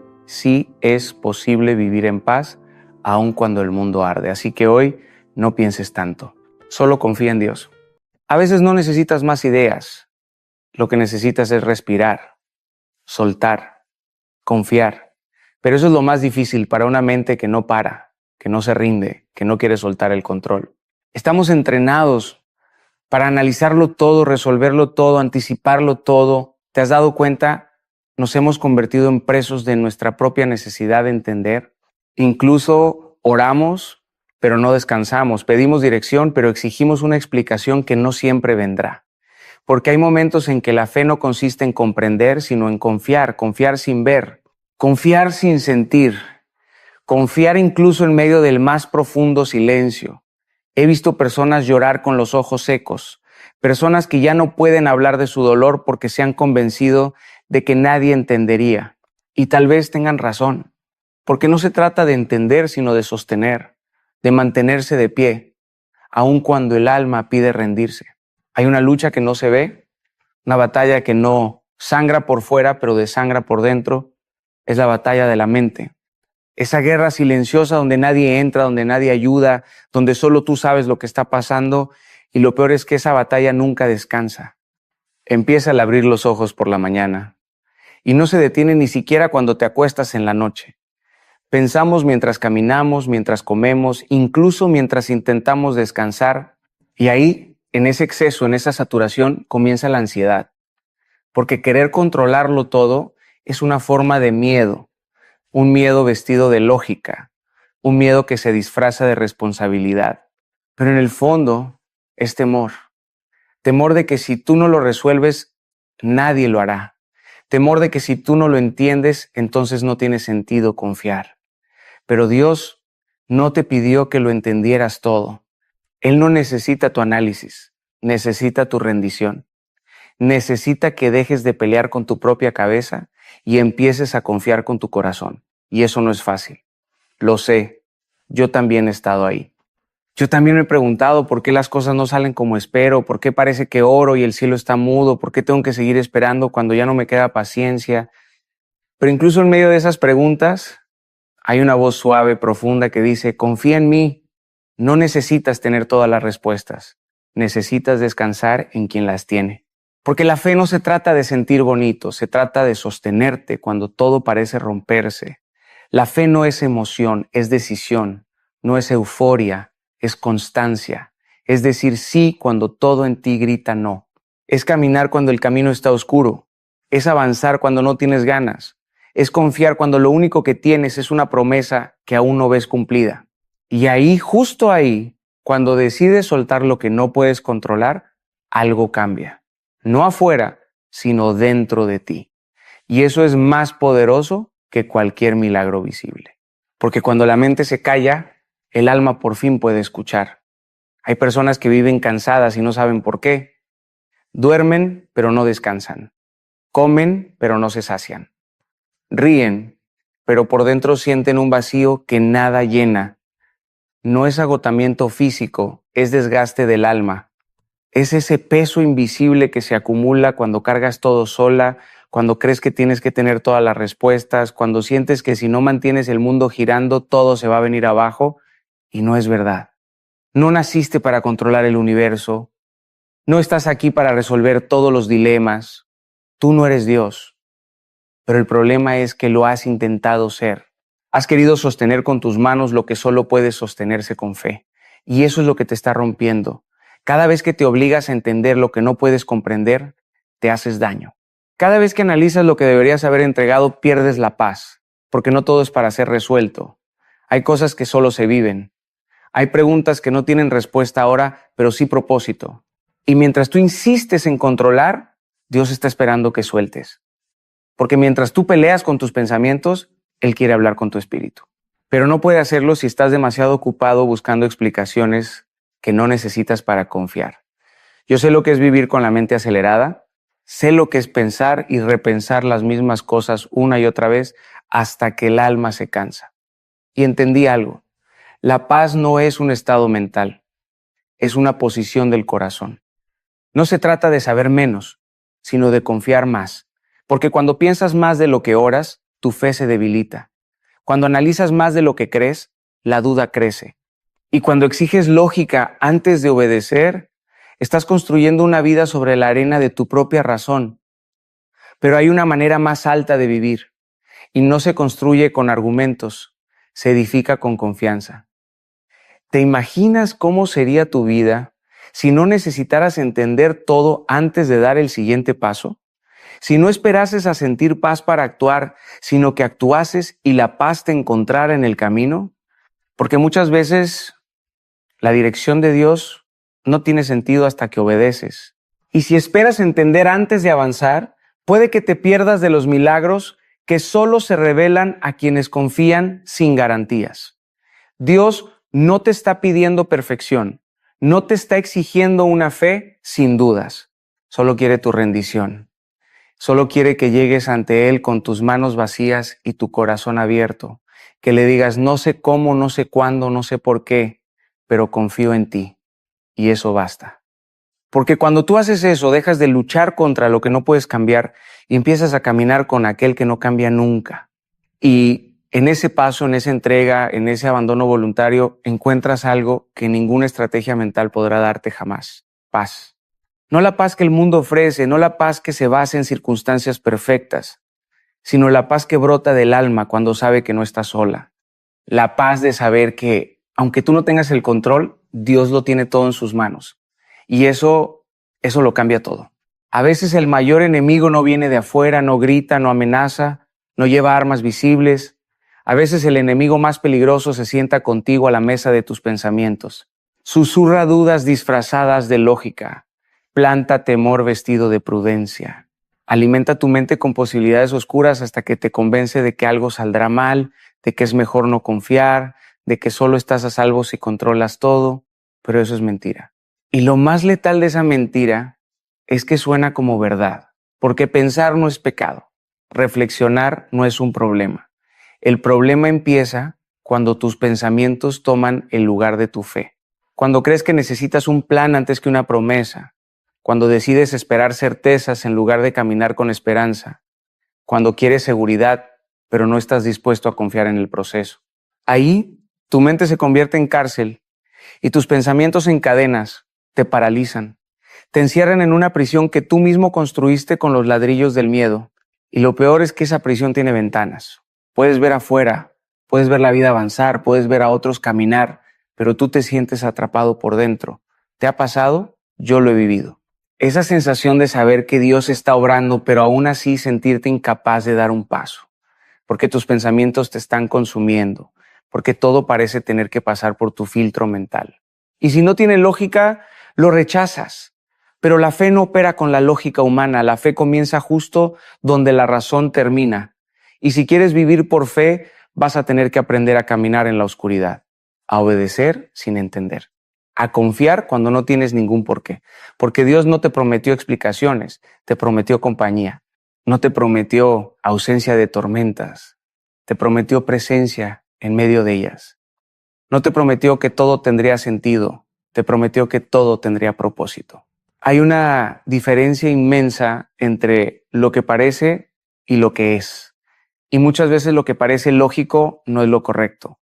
[SPEAKER 1] es posible vivir en paz, aun cuando el mundo arde. Así que hoy no pienses tanto. Solo confía en Dios. A veces no necesitas más ideas. Lo que necesitas es respirar, soltar, confiar. Pero eso es lo más difícil para una mente que no para, que no se rinde, que no quiere soltar el control. Estamos entrenados para analizarlo todo, resolverlo todo, anticiparlo todo. ¿Te has dado cuenta? Nos hemos convertido en presos de nuestra propia necesidad de entender. Incluso oramos, pero no descansamos. Pedimos dirección, pero exigimos una explicación que no siempre vendrá. Porque hay momentos en que la fe no consiste en comprender, sino en confiar, confiar sin ver, confiar sin sentir, confiar incluso en medio del más profundo silencio. He visto personas llorar con los ojos secos, personas que ya no pueden hablar de su dolor porque se han convencido de que nadie entendería. Y tal vez tengan razón, porque no se trata de entender, sino de sostener, de mantenerse de pie, aun cuando el alma pide rendirse. Hay una lucha que no se ve, una batalla que no sangra por fuera, pero desangra por dentro. Es la batalla de la mente. Esa guerra silenciosa donde nadie entra, donde nadie ayuda, donde solo tú sabes lo que está pasando. Y lo peor es que esa batalla nunca descansa. Empieza al abrir los ojos por la mañana y no se detiene ni siquiera cuando te acuestas en la noche. Pensamos mientras caminamos, mientras comemos, incluso mientras intentamos descansar. Y ahí, en ese exceso, en esa saturación, comienza la ansiedad. Porque querer controlarlo todo es una forma de miedo. Un miedo vestido de lógica, un miedo que se disfraza de responsabilidad. Pero en el fondo es temor. Temor de que si tú no lo resuelves, nadie lo hará. Temor de que si tú no lo entiendes, entonces no tiene sentido confiar. Pero Dios no te pidió que lo entendieras todo. Él no necesita tu análisis, necesita tu rendición. Necesita que dejes de pelear con tu propia cabeza y empieces a confiar con tu corazón. Y eso no es fácil. Lo sé, yo también he estado ahí. Yo también me he preguntado por qué las cosas no salen como espero, por qué parece que oro y el cielo está mudo, por qué tengo que seguir esperando cuando ya no me queda paciencia. Pero incluso en medio de esas preguntas hay una voz suave, profunda que dice, confía en mí, no necesitas tener todas las respuestas, necesitas descansar en quien las tiene. Porque la fe no se trata de sentir bonito, se trata de sostenerte cuando todo parece romperse. La fe no es emoción, es decisión, no es euforia, es constancia. Es decir sí cuando todo en ti grita no. Es caminar cuando el camino está oscuro. Es avanzar cuando no tienes ganas. Es confiar cuando lo único que tienes es una promesa que aún no ves cumplida. Y ahí, justo ahí, cuando decides soltar lo que no puedes controlar, algo cambia. No afuera, sino dentro de ti. Y eso es más poderoso que cualquier milagro visible. Porque cuando la mente se calla, el alma por fin puede escuchar. Hay personas que viven cansadas y no saben por qué. Duermen, pero no descansan. Comen, pero no se sacian. Ríen, pero por dentro sienten un vacío que nada llena. No es agotamiento físico, es desgaste del alma. Es ese peso invisible que se acumula cuando cargas todo sola, cuando crees que tienes que tener todas las respuestas, cuando sientes que si no mantienes el mundo girando, todo se va a venir abajo, y no es verdad. No naciste para controlar el universo, no estás aquí para resolver todos los dilemas, tú no eres Dios, pero el problema es que lo has intentado ser. Has querido sostener con tus manos lo que solo puede sostenerse con fe, y eso es lo que te está rompiendo. Cada vez que te obligas a entender lo que no puedes comprender, te haces daño. Cada vez que analizas lo que deberías haber entregado, pierdes la paz, porque no todo es para ser resuelto. Hay cosas que solo se viven. Hay preguntas que no tienen respuesta ahora, pero sí propósito. Y mientras tú insistes en controlar, Dios está esperando que sueltes. Porque mientras tú peleas con tus pensamientos, Él quiere hablar con tu espíritu. Pero no puede hacerlo si estás demasiado ocupado buscando explicaciones que no necesitas para confiar. Yo sé lo que es vivir con la mente acelerada, sé lo que es pensar y repensar las mismas cosas una y otra vez hasta que el alma se cansa. Y entendí algo. La paz no es un estado mental, es una posición del corazón. No se trata de saber menos, sino de confiar más. Porque cuando piensas más de lo que oras, tu fe se debilita. Cuando analizas más de lo que crees, la duda crece. Y cuando exiges lógica antes de obedecer, estás construyendo una vida sobre la arena de tu propia razón. Pero hay una manera más alta de vivir, y no se construye con argumentos, se edifica con confianza. ¿Te imaginas cómo sería tu vida si no necesitaras entender todo antes de dar el siguiente paso? Si no esperases a sentir paz para actuar, sino que actuases y la paz te encontrara en el camino. Porque muchas veces la dirección de Dios no tiene sentido hasta que obedeces. Y si esperas entender antes de avanzar, puede que te pierdas de los milagros que solo se revelan a quienes confían sin garantías. Dios no te está pidiendo perfección, no te está exigiendo una fe sin dudas, solo quiere tu rendición. Solo quiere que llegues ante Él con tus manos vacías y tu corazón abierto, que le digas, no sé cómo, no sé cuándo, no sé por qué, pero confío en ti, y eso basta. Porque cuando tú haces eso, dejas de luchar contra lo que no puedes cambiar y empiezas a caminar con aquel que no cambia nunca. Y en ese paso, en esa entrega, en ese abandono voluntario, encuentras algo que ninguna estrategia mental podrá darte jamás: paz. No la paz que el mundo ofrece, no la paz que se basa en circunstancias perfectas, sino la paz que brota del alma cuando sabe que no está sola. La paz de saber que, aunque tú no tengas el control, Dios lo tiene todo en sus manos. Y eso lo cambia todo. A veces el mayor enemigo no viene de afuera, no grita, no amenaza, no lleva armas visibles. A veces el enemigo más peligroso se sienta contigo a la mesa de tus pensamientos. Susurra dudas disfrazadas de lógica. Planta temor vestido de prudencia. Alimenta tu mente con posibilidades oscuras hasta que te convence de que algo saldrá mal, de que es mejor no confiar, de que solo estás a salvo si controlas todo, pero eso es mentira. Y lo más letal de esa mentira es que suena como verdad, porque pensar no es pecado, reflexionar no es un problema. El problema empieza cuando tus pensamientos toman el lugar de tu fe, cuando crees que necesitas un plan antes que una promesa, cuando decides esperar certezas en lugar de caminar con esperanza, cuando quieres seguridad, pero no estás dispuesto a confiar en el proceso. Ahí, tu mente se convierte en cárcel y tus pensamientos en cadenas te paralizan, te encierran en una prisión que tú mismo construiste con los ladrillos del miedo. Y lo peor es que esa prisión tiene ventanas. Puedes ver afuera, puedes ver la vida avanzar, puedes ver a otros caminar, pero tú te sientes atrapado por dentro. ¿Te ha pasado? Yo lo he vivido. Esa sensación de saber que Dios está obrando, pero aún así sentirte incapaz de dar un paso, porque tus pensamientos te están consumiendo, porque todo parece tener que pasar por tu filtro mental. Y si no tiene lógica, lo rechazas. Pero la fe no opera con la lógica humana, la fe comienza justo donde la razón termina. Y si quieres vivir por fe, vas a tener que aprender a caminar en la oscuridad, a obedecer sin entender, a confiar cuando no tienes ningún porqué. Porque Dios no te prometió explicaciones, te prometió compañía. No te prometió ausencia de tormentas, te prometió presencia en medio de ellas. No te prometió que todo tendría sentido, te prometió que todo tendría propósito. Hay una diferencia inmensa entre lo que parece y lo que es. Y muchas veces lo que parece lógico no es lo correcto.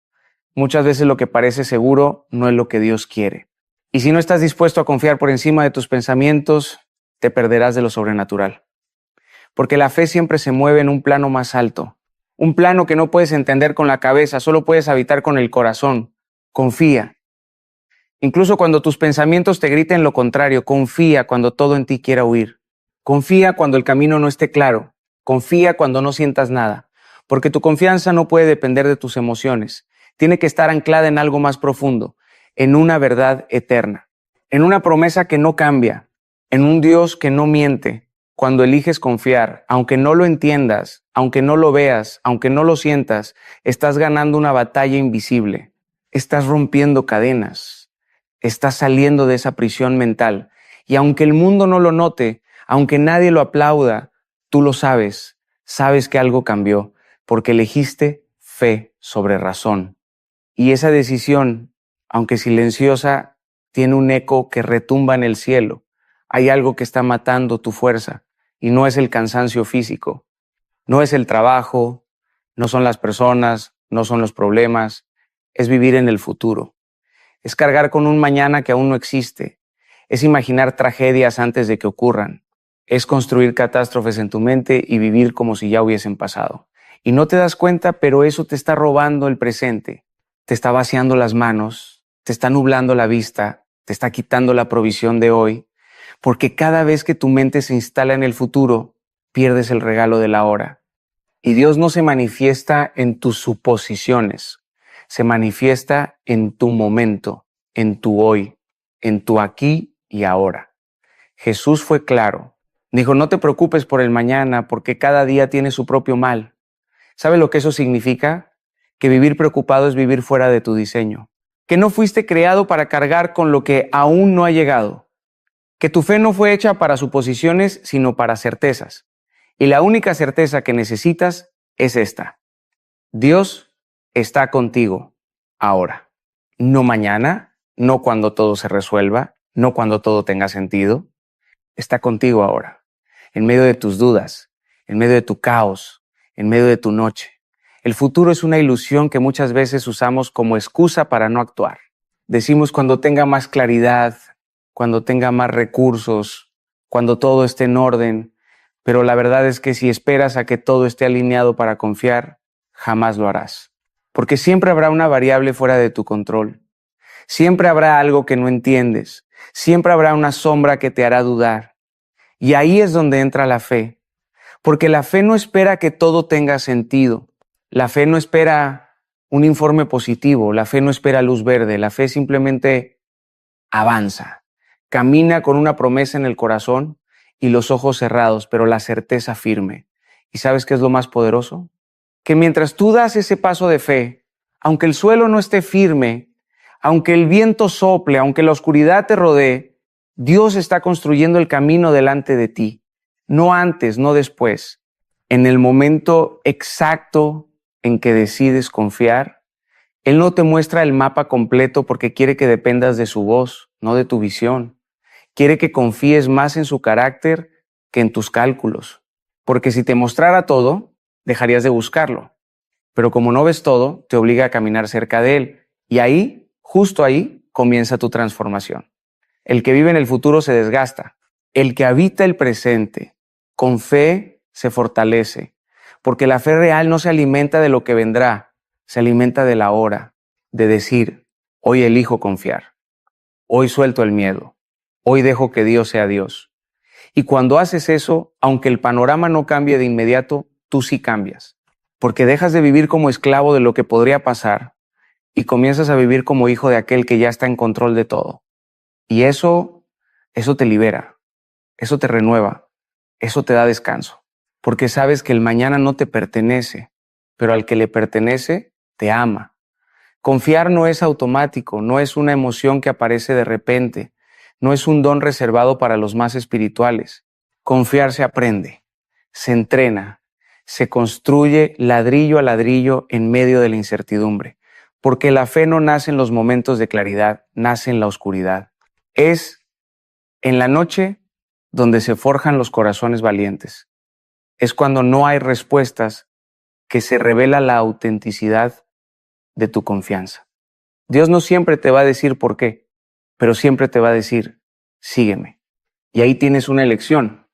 [SPEAKER 1] Muchas veces lo que parece seguro no es lo que Dios quiere. Y si no estás dispuesto a confiar por encima de tus pensamientos, te perderás de lo sobrenatural. Porque la fe siempre se mueve en un plano más alto. Un plano que no puedes entender con la cabeza, solo puedes habitar con el corazón. Confía. Incluso cuando tus pensamientos te griten lo contrario, confía cuando todo en ti quiera huir. Confía cuando el camino no esté claro. Confía cuando no sientas nada. Porque tu confianza no puede depender de tus emociones. Tiene que estar anclada en algo más profundo. en una verdad eterna, en una promesa que no cambia, en un Dios que no miente. Cuando eliges confiar, aunque no lo entiendas, aunque no lo veas, aunque no lo sientas, estás ganando una batalla invisible. Estás rompiendo cadenas. Estás saliendo de esa prisión mental. Y aunque el mundo no lo note, aunque nadie lo aplauda, tú lo sabes. Sabes que algo cambió, porque elegiste fe sobre razón. Y esa decisión, aunque silenciosa, tiene un eco que retumba en el cielo. Hay algo que está matando tu fuerza y no es el cansancio físico, no es el trabajo, no son las personas, no son los problemas, es vivir en el futuro. Es cargar con un mañana que aún no existe, es imaginar tragedias antes de que ocurran, es construir catástrofes en tu mente y vivir como si ya hubiesen pasado. Y no te das cuenta, pero eso te está robando el presente, te está vaciando las manos, te está nublando la vista, te está quitando la provisión de hoy, porque cada vez que tu mente se instala en el futuro, pierdes el regalo de la hora. Y Dios no se manifiesta en tus suposiciones, se manifiesta en tu momento, en tu hoy, en tu aquí y ahora. Jesús fue claro. Dijo, no te preocupes por el mañana, porque cada día tiene su propio mal. ¿Sabe lo que eso significa? Que vivir preocupado es vivir fuera de tu diseño. Que no fuiste creado para cargar con lo que aún no ha llegado. Que tu fe no fue hecha para suposiciones, sino para certezas. Y la única certeza que necesitas es esta. Dios está contigo ahora. No mañana, no cuando todo se resuelva, no cuando todo tenga sentido. Está contigo ahora, en medio de tus dudas, en medio de tu caos, en medio de tu noche. El futuro es una ilusión que muchas veces usamos como excusa para no actuar. Decimos cuando tenga más claridad, cuando tenga más recursos, cuando todo esté en orden, pero la verdad es que si esperas a que todo esté alineado para confiar, jamás lo harás. Porque siempre habrá una variable fuera de tu control. Siempre habrá algo que no entiendes. Siempre habrá una sombra que te hará dudar. Y ahí es donde entra la fe. Porque la fe no espera que todo tenga sentido. La fe no espera un informe positivo. La fe no espera luz verde. La fe simplemente avanza. Camina con una promesa en el corazón y los ojos cerrados, pero la certeza firme. ¿Y sabes qué es lo más poderoso? Que mientras tú das ese paso de fe, aunque el suelo no esté firme, aunque el viento sople, aunque la oscuridad te rodee, Dios está construyendo el camino delante de ti. No antes, no después. En el momento exacto en que decides confiar, Él no te muestra el mapa completo porque quiere que dependas de su voz, no de tu visión. Quiere que confíes más en su carácter que en tus cálculos. Porque si te mostrara todo, dejarías de buscarlo. Pero como no ves todo, te obliga a caminar cerca de Él. Y ahí, justo ahí, comienza tu transformación. El que vive en el futuro se desgasta. El que habita el presente, con fe, se fortalece. Porque la fe real no se alimenta de lo que vendrá, se alimenta de la hora, de decir, hoy elijo confiar. Hoy suelto el miedo. Hoy dejo que Dios sea Dios. Y cuando haces eso, aunque el panorama no cambie de inmediato, tú sí cambias. Porque dejas de vivir como esclavo de lo que podría pasar y comienzas a vivir como hijo de aquel que ya está en control de todo. Y eso te libera, eso te renueva, eso te da descanso. Porque sabes que el mañana no te pertenece, pero al que le pertenece, te ama. Confiar no es automático, no es una emoción que aparece de repente, no es un don reservado para los más espirituales. Confiar se aprende, se entrena, se construye ladrillo a ladrillo en medio de la incertidumbre, porque la fe no nace en los momentos de claridad, nace en la oscuridad. Es en la noche donde se forjan los corazones valientes. Es cuando no hay respuestas que se revela la autenticidad de tu confianza. Dios no siempre te va a decir por qué, pero siempre te va a decir, sígueme. Y ahí tienes una elección.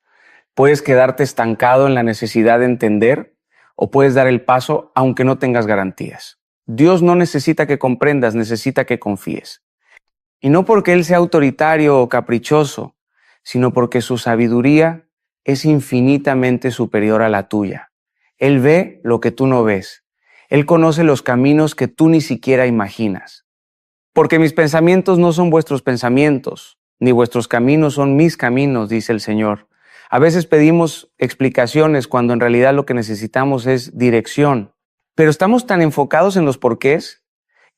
[SPEAKER 1] Puedes quedarte estancado en la necesidad de entender o puedes dar el paso aunque no tengas garantías. Dios no necesita que comprendas, necesita que confíes. Y no porque Él sea autoritario o caprichoso, sino porque su sabiduría es infinitamente superior a la tuya. Él ve lo que tú no ves. Él conoce los caminos que tú ni siquiera imaginas. Porque mis pensamientos no son vuestros pensamientos, ni vuestros caminos son mis caminos, dice el Señor. A veces pedimos explicaciones cuando en realidad lo que necesitamos es dirección. Pero estamos tan enfocados en los porqués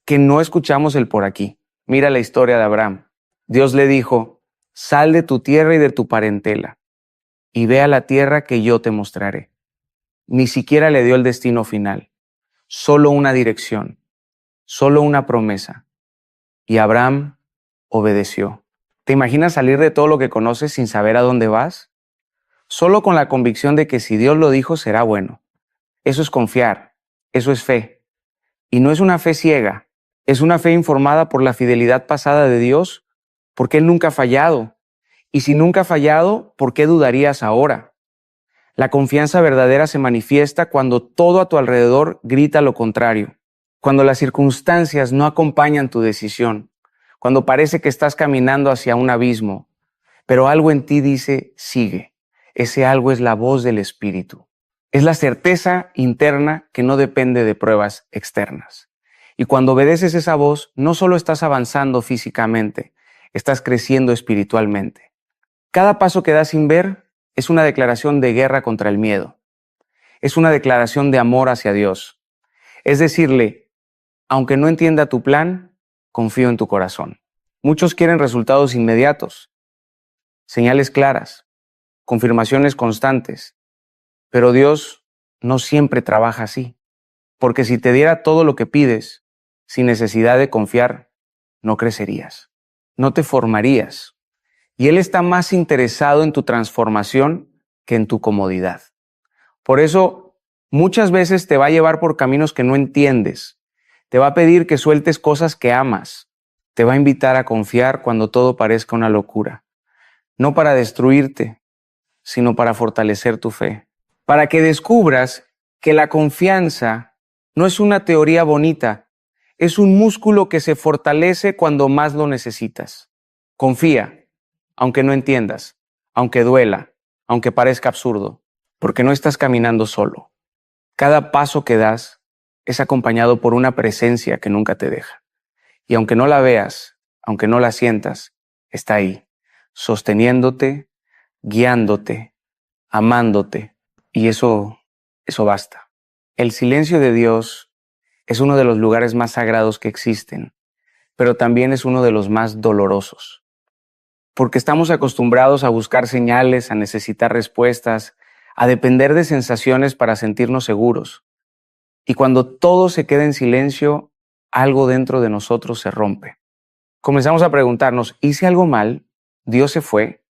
[SPEAKER 1] que no escuchamos el por aquí. Mira la historia de Abraham. Dios le dijo, sal de tu tierra y de tu parentela y ve a la tierra que yo te mostraré. Ni siquiera le dio el destino final, solo una dirección, solo una promesa. Y Abraham obedeció. ¿Te imaginas salir de todo lo que conoces sin saber a dónde vas? Solo con la convicción de que si Dios lo dijo, será bueno. Eso es confiar, eso es fe. Y no es una fe ciega, es una fe informada por la fidelidad pasada de Dios, porque Él nunca ha fallado. Y si nunca ha fallado, ¿por qué dudarías ahora? La confianza verdadera se manifiesta cuando todo a tu alrededor grita lo contrario, cuando las circunstancias no acompañan tu decisión, cuando parece que estás caminando hacia un abismo, pero algo en ti dice, sigue. Ese algo es la voz del Espíritu. Es la certeza interna que no depende de pruebas externas. Y cuando obedeces esa voz, no solo estás avanzando físicamente, estás creciendo espiritualmente. Cada paso que das sin ver es una declaración de guerra contra el miedo. Es una declaración de amor hacia Dios. Es decirle, aunque no entienda tu plan, confío en tu corazón. Muchos quieren resultados inmediatos, señales claras, confirmaciones constantes, pero Dios no siempre trabaja así. Porque si te diera todo lo que pides, sin necesidad de confiar, no crecerías, no te formarías. Y Él está más interesado en tu transformación que en tu comodidad. Por eso, muchas veces te va a llevar por caminos que no entiendes. Te va a pedir que sueltes cosas que amas. Te va a invitar a confiar cuando todo parezca una locura. No para destruirte, sino para fortalecer tu fe. Para que descubras que la confianza no es una teoría bonita, es un músculo que se fortalece cuando más lo necesitas. Confía, aunque no entiendas, aunque duela, aunque parezca absurdo, porque no estás caminando solo. Cada paso que das es acompañado por una presencia que nunca te deja. Y aunque no la veas, aunque no la sientas, está ahí, sosteniéndote, guiándote, amándote. Y eso basta. El silencio de Dios es uno de los lugares más sagrados que existen, pero también es uno de los más dolorosos. Porque estamos acostumbrados a buscar señales, a necesitar respuestas, a depender de sensaciones para sentirnos seguros. Y cuando todo se queda en silencio, algo dentro de nosotros se rompe. Comenzamos a preguntarnos, ¿hice algo mal? ¿Dios se fue?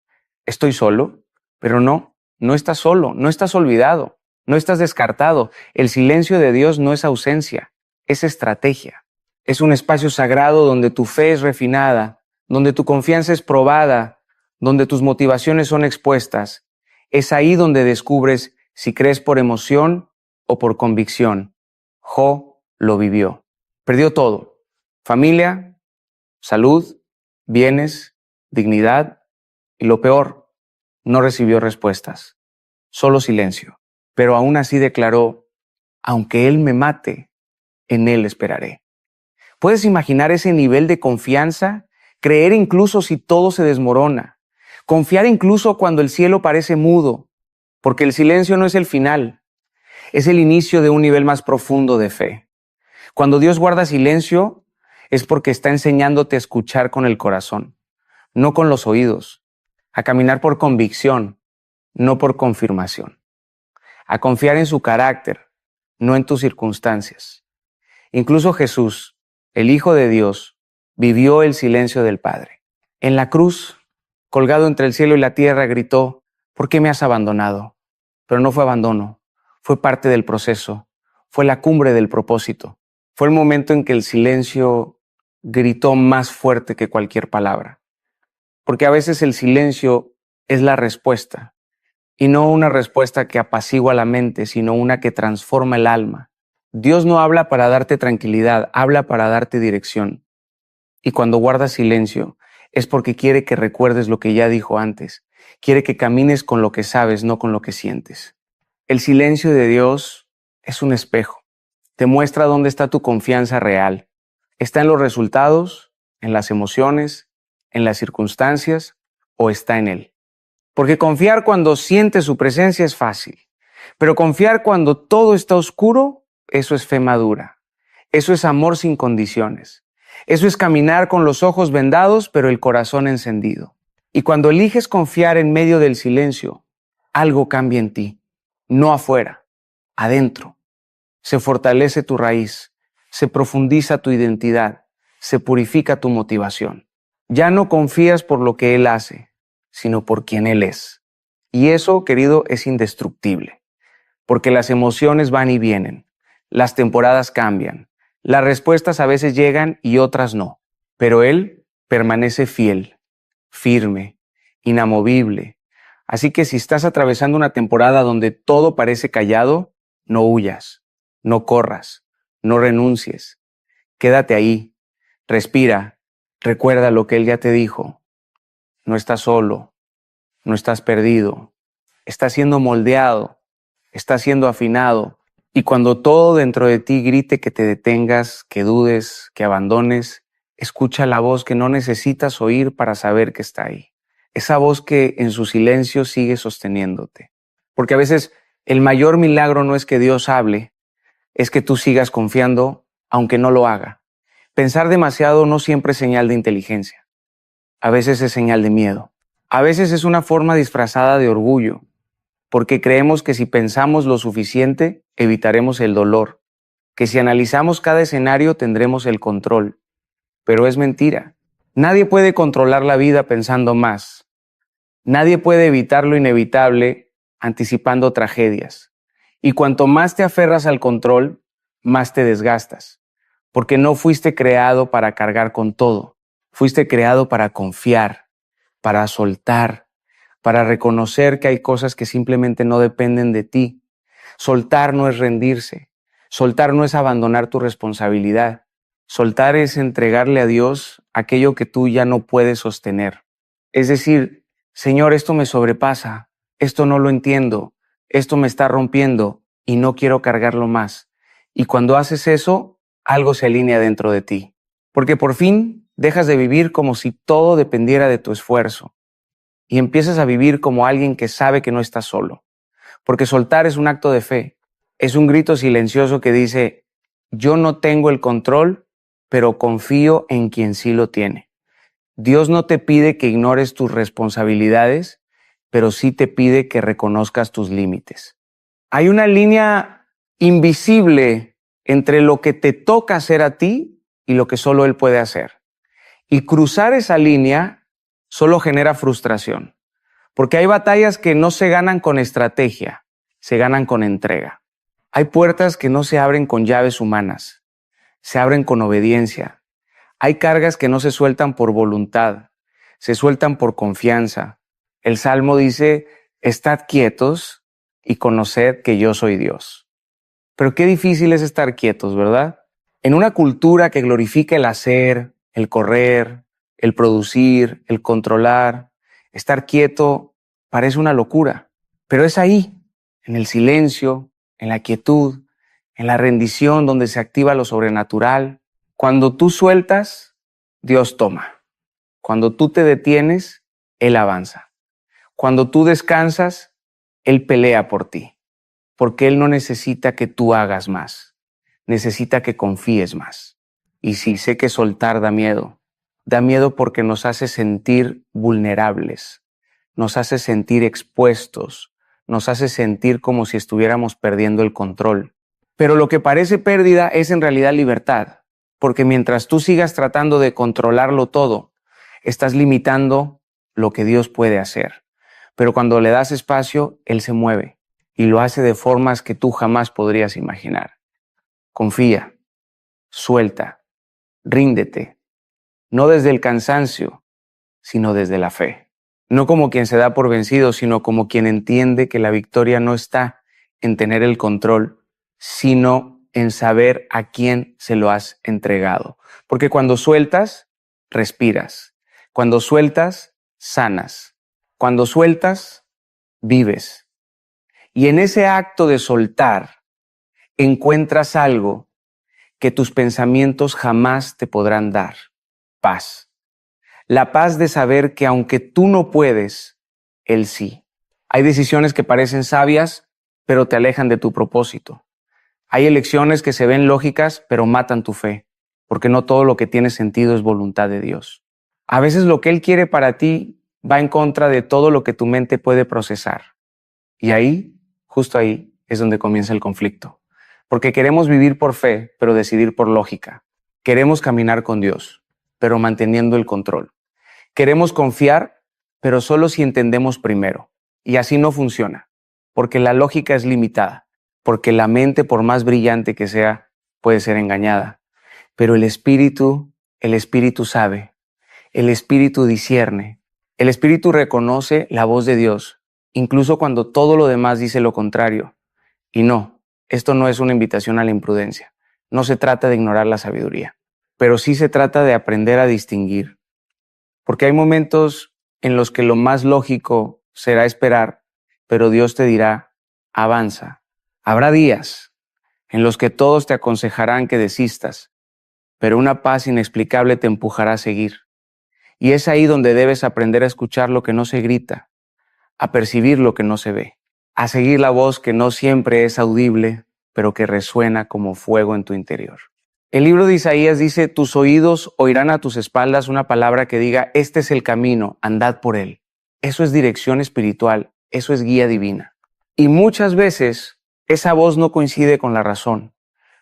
[SPEAKER 1] ¿Estoy solo? Pero no estás solo, no estás olvidado, no estás descartado. El silencio de Dios no es ausencia, es estrategia. Es un espacio sagrado donde tu fe es refinada, donde tu confianza es probada, donde tus motivaciones son expuestas. Es ahí donde descubres si crees por emoción o por convicción. Jo lo vivió. Perdió todo: familia, salud, bienes, dignidad y lo peor, no recibió respuestas, solo silencio. Pero aún así declaró, aunque Él me mate, en Él esperaré. ¿Puedes imaginar ese nivel de confianza? Creer incluso si todo se desmorona. Confiar incluso cuando el cielo parece mudo, porque el silencio no es el final, es el inicio de un nivel más profundo de fe. Cuando Dios guarda silencio, es porque está enseñándote a escuchar con el corazón, no con los oídos, a caminar por convicción, no por confirmación, a confiar en su carácter, no en tus circunstancias. Incluso Jesús, el Hijo de Dios, vivió el silencio del Padre. En la cruz, colgado entre el cielo y la tierra, gritó, ¿por qué me has abandonado? Pero no fue abandono, fue parte del proceso, fue la cumbre del propósito. Fue el momento en que el silencio gritó más fuerte que cualquier palabra. Porque a veces el silencio es la respuesta, y no una respuesta que apacigua la mente, sino una que transforma el alma. Dios no habla para darte tranquilidad, habla para darte dirección. Y cuando guardas silencio, es porque quiere que recuerdes lo que ya dijo antes. Quiere que camines con lo que sabes, no con lo que sientes. El silencio de Dios es un espejo. Te muestra dónde está tu confianza real. ¿Está en los resultados en las emociones, en las circunstancias o está en Él? Porque confiar cuando sientes su presencia es fácil, pero confiar cuando todo está oscuro, eso es fe madura. Eso es amor sin condiciones. Eso es caminar con los ojos vendados, pero el corazón encendido. Y cuando eliges confiar en medio del silencio, algo cambia en ti, no afuera, adentro. Se fortalece tu raíz, se profundiza tu identidad, se purifica tu motivación. Ya no confías por lo que Él hace, sino por quien Él es. Y eso, querido, es indestructible, porque las emociones van y vienen, las temporadas cambian, las respuestas a veces llegan y otras no, pero Él permanece fiel, firme, inamovible. Así que si estás atravesando una temporada donde todo parece callado, no huyas, no corras, no renuncies. Quédate ahí, respira, recuerda lo que Él ya te dijo. No estás solo, no estás perdido, estás siendo moldeado, estás siendo afinado. Y cuando todo dentro de ti grite que te detengas, que dudes, que abandones, escucha la voz que no necesitas oír para saber que está ahí. Esa voz que en su silencio sigue sosteniéndote. Porque a veces el mayor milagro no es que Dios hable, es que tú sigas confiando aunque no lo haga. Pensar demasiado no siempre es señal de inteligencia. A veces es señal de miedo. A veces es una forma disfrazada de orgullo, porque creemos que si pensamos lo suficiente, evitaremos el dolor, que si analizamos cada escenario tendremos el control. Pero es mentira. Nadie puede controlar la vida pensando más. Nadie puede evitar lo inevitable anticipando tragedias. Y cuanto más te aferras al control, más te desgastas, porque no fuiste creado para cargar con todo. Fuiste creado para confiar, para soltar, para reconocer que hay cosas que simplemente no dependen de ti. Soltar no es rendirse. Soltar no es abandonar tu responsabilidad. Soltar es entregarle a Dios aquello que tú ya no puedes sostener. Es decir, Señor, esto me sobrepasa, esto no lo entiendo, esto me está rompiendo y no quiero cargarlo más. Y cuando haces eso, algo se alinea dentro de ti. Porque por fin dejas de vivir como si todo dependiera de tu esfuerzo y empiezas a vivir como alguien que sabe que no está solo. Porque soltar es un acto de fe, es un grito silencioso que dice, yo no tengo el control, pero confío en quien sí lo tiene. Dios no te pide que ignores tus responsabilidades, pero sí te pide que reconozcas tus límites. Hay una línea invisible entre lo que te toca hacer a ti y lo que solo Él puede hacer. Y cruzar esa línea solo genera frustración, porque hay batallas que no se ganan con estrategia, se ganan con entrega. Hay puertas que no se abren con llaves humanas, se abren con obediencia. Hay cargas que no se sueltan por voluntad, se sueltan por confianza. El Salmo dice, estad quietos y conoced que yo soy Dios. Pero qué difícil es estar quietos, ¿verdad? En una cultura que glorifica el hacer, el correr, el producir, el controlar, estar quieto parece una locura. Pero es ahí, en el silencio, en la quietud, en la rendición donde se activa lo sobrenatural. Cuando tú sueltas, Dios toma. Cuando tú te detienes, Él avanza. Cuando tú descansas, Él pelea por ti. Porque Él no necesita que tú hagas más. Necesita que confíes más. Y sí, sé que soltar da miedo. Da miedo porque nos hace sentir vulnerables. Nos hace sentir expuestos. Nos hace sentir como si estuviéramos perdiendo el control. Pero lo que parece pérdida es en realidad libertad. Porque mientras tú sigas tratando de controlarlo todo, estás limitando lo que Dios puede hacer. Pero cuando le das espacio, Él se mueve y lo hace de formas que tú jamás podrías imaginar. Confía, suelta, ríndete, no desde el cansancio, sino desde la fe. No como quien se da por vencido, sino como quien entiende que la victoria no está en tener el control, sino en saber a quién se lo has entregado. Porque cuando sueltas, respiras. Cuando sueltas, sanas. Cuando sueltas, vives. Y en ese acto de soltar, encuentras algo que tus pensamientos jamás te podrán dar. paz. La paz de saber que aunque tú no puedes, Él sí. Hay decisiones que parecen sabias, pero te alejan de tu propósito. Hay elecciones que se ven lógicas, pero matan tu fe, porque no todo lo que tiene sentido es voluntad de Dios. A veces lo que Él quiere para ti va en contra de todo lo que tu mente puede procesar. Y ahí, justo ahí, es donde comienza el conflicto. Porque queremos vivir por fe, pero decidir por lógica. Queremos caminar con Dios, pero manteniendo el control. Queremos confiar, pero solo si entendemos primero. Y así no funciona, porque la lógica es limitada, porque la mente, por más brillante que sea, puede ser engañada. Pero el Espíritu sabe, el Espíritu discierne, el Espíritu reconoce la voz de Dios, incluso cuando todo lo demás dice lo contrario. Y no, esto no es una invitación a la imprudencia. No se trata de ignorar la sabiduría, pero sí se trata de aprender a distinguir. Porque hay momentos en los que lo más lógico será esperar, pero Dios te dirá, avanza. Habrá días en los que todos te aconsejarán que desistas, pero una paz inexplicable te empujará a seguir. Y es ahí donde debes aprender a escuchar lo que no se grita, a percibir lo que no se ve, a seguir la voz que no siempre es audible, pero que resuena como fuego en tu interior. El libro de Isaías dice, tus oídos oirán a tus espaldas una palabra que diga, este es el camino, andad por él. Eso es dirección espiritual, eso es guía divina. Y muchas veces esa voz no coincide con la razón,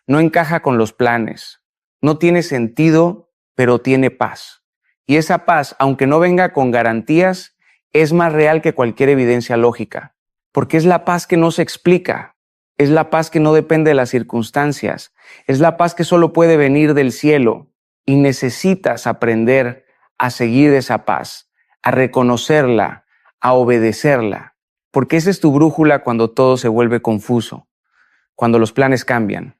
[SPEAKER 1] no encaja con los planes, no tiene sentido, pero tiene paz. Y esa paz, aunque no venga con garantías, es más real que cualquier evidencia lógica, porque es la paz que no se explica. Es la paz que no depende de las circunstancias. Es la paz que solo puede venir del cielo. Y necesitas aprender a seguir esa paz, a reconocerla, a obedecerla. Porque esa es tu brújula cuando todo se vuelve confuso, cuando los planes cambian,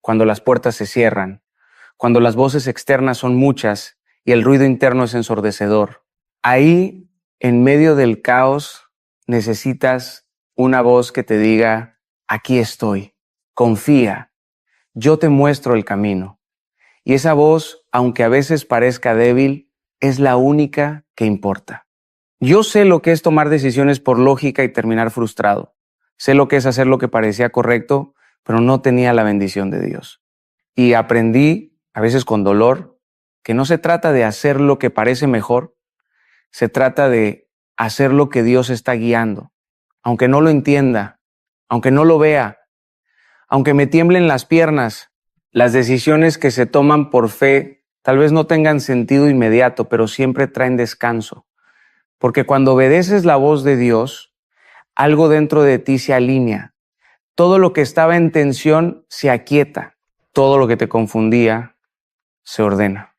[SPEAKER 1] cuando las puertas se cierran, cuando las voces externas son muchas y el ruido interno es ensordecedor. Ahí, en medio del caos, necesitas una voz que te diga, aquí estoy, confía, yo te muestro el camino. Y esa voz, aunque a veces parezca débil, es la única que importa. Yo sé lo que es tomar decisiones por lógica y terminar frustrado. Sé lo que es hacer lo que parecía correcto, pero no tenía la bendición de Dios. Y aprendí, a veces con dolor, que no se trata de hacer lo que parece mejor, se trata de hacer lo que Dios está guiando, aunque no lo entienda, aunque no lo vea, aunque me tiemblen las piernas. Las decisiones que se toman por fe tal vez no tengan sentido inmediato, pero siempre traen descanso. Porque cuando obedeces la voz de Dios, algo dentro de ti se alinea. Todo lo que estaba en tensión se aquieta. Todo lo que te confundía se ordena.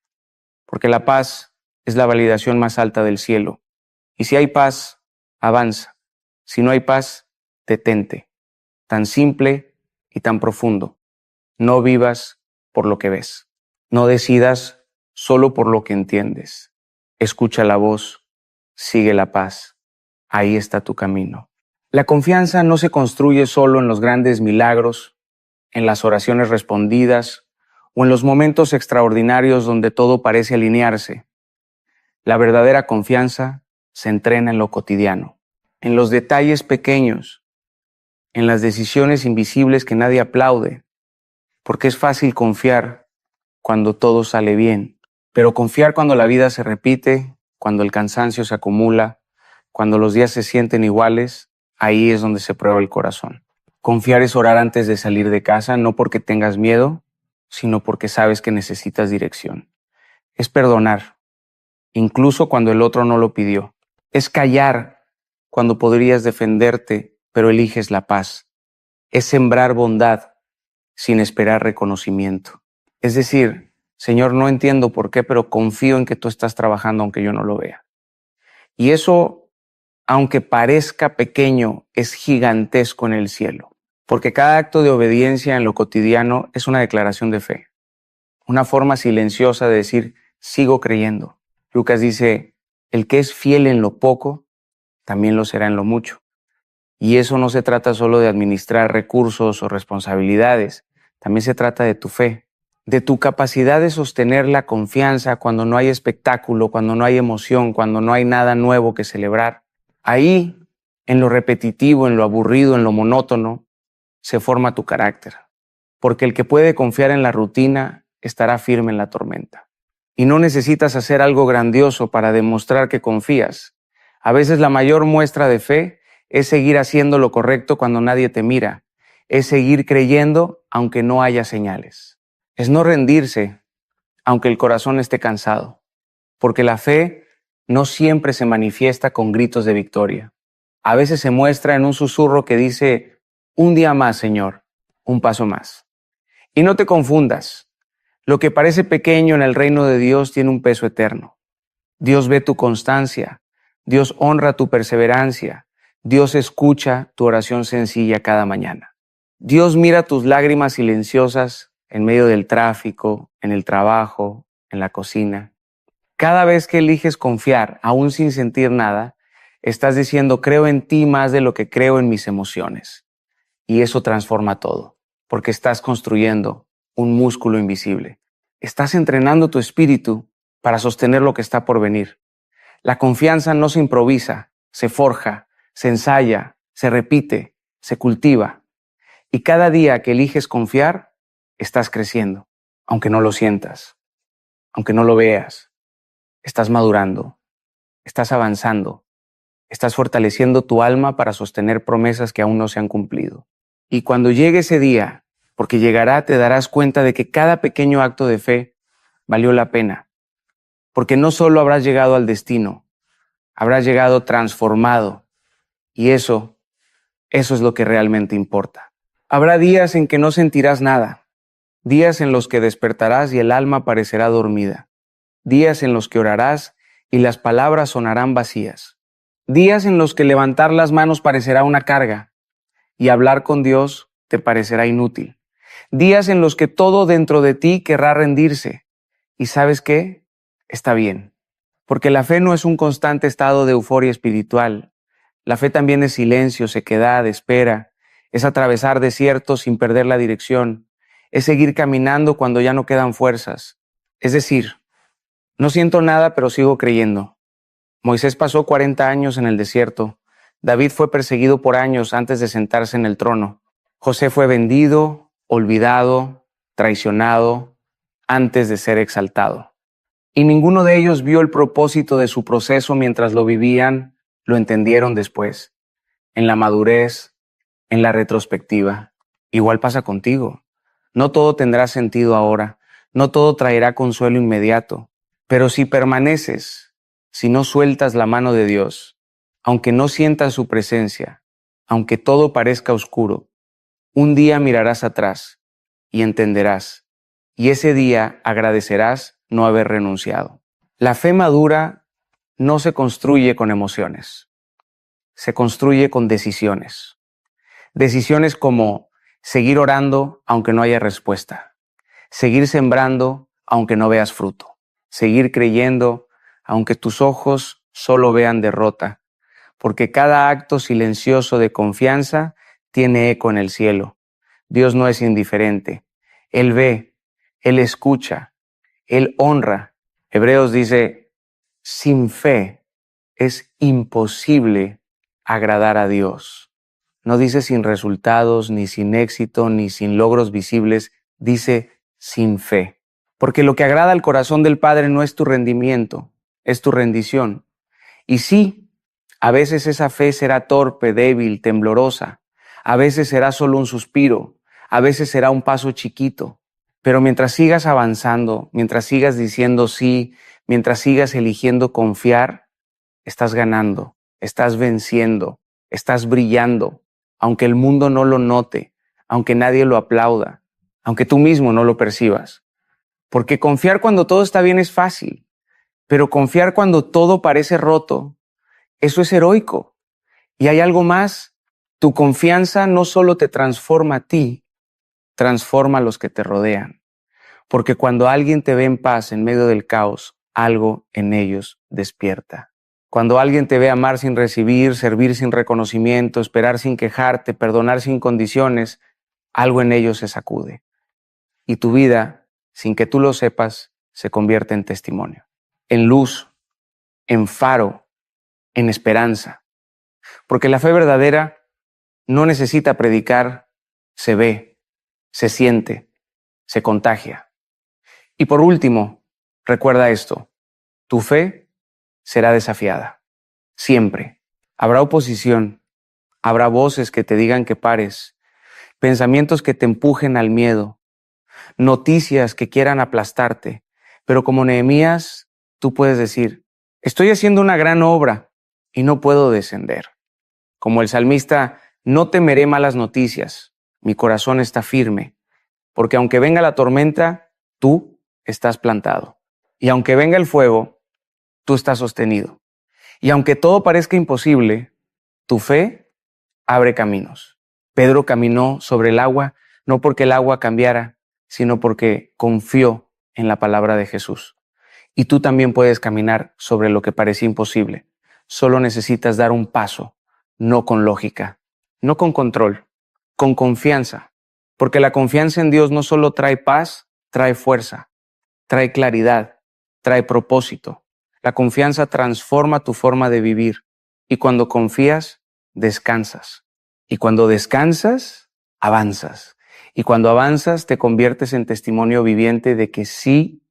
[SPEAKER 1] Porque la paz es la validación más alta del cielo. Y si hay paz, avanza. Si no hay paz, detente. Tan simple y tan profundo. No vivas por lo que ves. No decidas solo por lo que entiendes. Escucha la voz, sigue la paz. Ahí está tu camino. La confianza no se construye solo en los grandes milagros, en las oraciones respondidas o en los momentos extraordinarios donde todo parece alinearse. La verdadera confianza se entrena en lo cotidiano, en los detalles pequeños, en las decisiones invisibles que nadie aplaude, porque es fácil confiar cuando todo sale bien, pero confiar cuando la vida se repite, cuando el cansancio se acumula, cuando los días se sienten iguales, ahí es donde se prueba el corazón. Confiar es orar antes de salir de casa, no porque tengas miedo, sino porque sabes que necesitas dirección. Es perdonar, incluso cuando el otro no lo pidió. Es callar cuando podrías defenderte, pero eliges la paz. Es sembrar bondad sin esperar reconocimiento. Es decir, Señor, no entiendo por qué, pero confío en que tú estás trabajando aunque yo no lo vea. Y eso, aunque parezca pequeño, es gigantesco en el cielo. Porque cada acto de obediencia en lo cotidiano es una declaración de fe. Una forma silenciosa de decir, sigo creyendo. Lucas dice, el que es fiel en lo poco, también lo será en lo mucho. Y eso no se trata solo de administrar recursos o responsabilidades, también se trata de tu fe, de tu capacidad de sostener la confianza cuando no hay espectáculo, cuando no hay emoción, cuando no hay nada nuevo que celebrar. Ahí, en lo repetitivo, en lo aburrido, en lo monótono, se forma tu carácter. Porque el que puede confiar en la rutina estará firme en la tormenta. Y no necesitas hacer algo grandioso para demostrar que confías. A veces la mayor muestra de fe es seguir haciendo lo correcto cuando nadie te mira. Es seguir creyendo aunque no haya señales. Es no rendirse aunque el corazón esté cansado. Porque la fe no siempre se manifiesta con gritos de victoria. A veces se muestra en un susurro que dice: un día más, Señor, un paso más. Y no te confundas. Lo que parece pequeño en el reino de Dios tiene un peso eterno. Dios ve tu constancia. Dios honra tu perseverancia. Dios escucha tu oración sencilla cada mañana. Dios mira tus lágrimas silenciosas en medio del tráfico, en el trabajo, en la cocina. Cada vez que eliges confiar, aún sin sentir nada, estás diciendo: creo en ti más de lo que creo en mis emociones. Y eso transforma todo, porque estás construyendo un músculo invisible. Estás entrenando tu espíritu para sostener lo que está por venir. La confianza no se improvisa, se forja, se ensaya, se repite, se cultiva. Y cada día que eliges confiar, estás creciendo, aunque no lo sientas, aunque no lo veas. Estás madurando, estás avanzando, estás fortaleciendo tu alma para sostener promesas que aún no se han cumplido. Y cuando llegue ese día, porque llegará, te darás cuenta de que cada pequeño acto de fe valió la pena. Porque no solo habrás llegado al destino, habrás llegado transformado. Y eso es lo que realmente importa. Habrá días en que no sentirás nada, días en los que despertarás y el alma parecerá dormida, días en los que orarás y las palabras sonarán vacías, días en los que levantar las manos parecerá una carga y hablar con Dios te parecerá inútil, días en los que todo dentro de ti querrá rendirse. ¿Y sabes qué? Está bien, porque la fe no es un constante estado de euforia espiritual. La fe también es silencio, sequedad, espera, es atravesar desiertos sin perder la dirección, es seguir caminando cuando ya no quedan fuerzas. Es decir, no siento nada, pero sigo creyendo. Moisés pasó 40 años en el desierto. David fue perseguido por años antes de sentarse en el trono. José fue vendido, olvidado, traicionado, antes de ser exaltado. Y ninguno de ellos vio el propósito de su proceso mientras lo vivían, lo entendieron después, en la madurez, en la retrospectiva. Igual pasa contigo. No todo tendrá sentido ahora, no todo traerá consuelo inmediato, pero si permaneces, si no sueltas la mano de Dios, aunque no sientas su presencia, aunque todo parezca oscuro, un día mirarás atrás y entenderás, y ese día agradecerás no haber renunciado. La fe madura no se construye con emociones, se construye con decisiones. Decisiones como seguir orando aunque no haya respuesta, seguir sembrando aunque no veas fruto, seguir creyendo aunque tus ojos solo vean derrota, porque cada acto silencioso de confianza tiene eco en el cielo. Dios no es indiferente. Él ve, Él escucha, Él honra. Hebreos dice: sin fe es imposible agradar a Dios. No dice sin resultados, ni sin éxito, ni sin logros visibles. Dice sin fe. Porque lo que agrada al corazón del Padre no es tu rendimiento, es tu rendición. Y sí, a veces esa fe será torpe, débil, temblorosa. A veces será solo un suspiro. A veces será un paso chiquito. Pero mientras sigas avanzando, mientras sigas diciendo sí, mientras sigas eligiendo confiar, estás ganando, estás venciendo, estás brillando, aunque el mundo no lo note, aunque nadie lo aplauda, aunque tú mismo no lo percibas. Porque confiar cuando todo está bien es fácil, pero confiar cuando todo parece roto, eso es heroico. Y hay algo más, tu confianza no solo te transforma a ti, transforma a los que te rodean. Porque cuando alguien te ve en paz en medio del caos, algo en ellos despierta. Cuando alguien te ve amar sin recibir, servir sin reconocimiento, esperar sin quejarte, perdonar sin condiciones, algo en ellos se sacude. Y tu vida sin que tú lo sepas, se convierte en testimonio, en luz, en faro, en esperanza. Porque la fe verdadera no necesita predicar, se ve, se siente, se contagia. Y por último, recuerda esto, tu fe será desafiada, siempre. Habrá oposición, habrá voces que te digan que pares, pensamientos que te empujen al miedo, noticias que quieran aplastarte, pero como Nehemías, tú puedes decir, estoy haciendo una gran obra y no puedo descender. Como el salmista, no temeré malas noticias, mi corazón está firme, porque aunque venga la tormenta, tú estás plantado. Y aunque venga el fuego, tú estás sostenido. Y aunque todo parezca imposible, tu fe abre caminos. Pedro caminó sobre el agua, no porque el agua cambiara, sino porque confió en la palabra de Jesús. Y tú también puedes caminar sobre lo que parecía imposible. Solo necesitas dar un paso, no con lógica, no con control, con confianza. Porque la confianza en Dios no solo trae paz, trae fuerza, trae claridad, trae propósito. La confianza transforma tu forma de vivir. Y cuando confías, descansas. Y cuando descansas, avanzas. Y cuando avanzas, te conviertes en testimonio viviente de que sí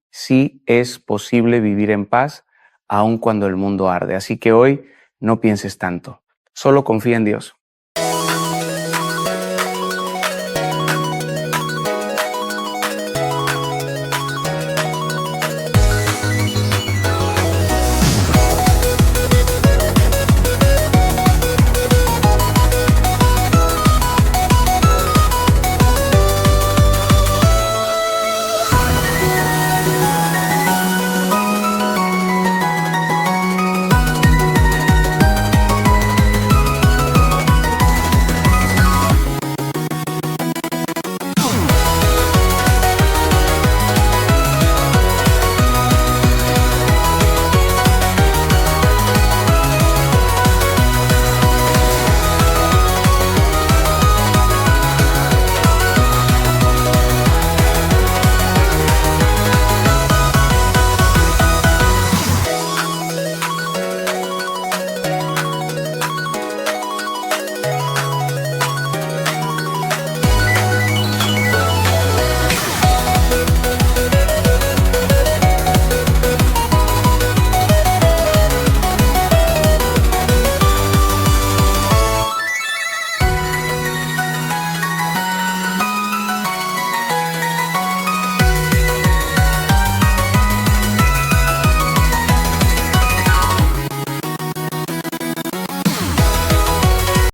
[SPEAKER 1] es posible vivir en paz, aun cuando el mundo arde. Así que hoy no pienses tanto. Solo confía en Dios.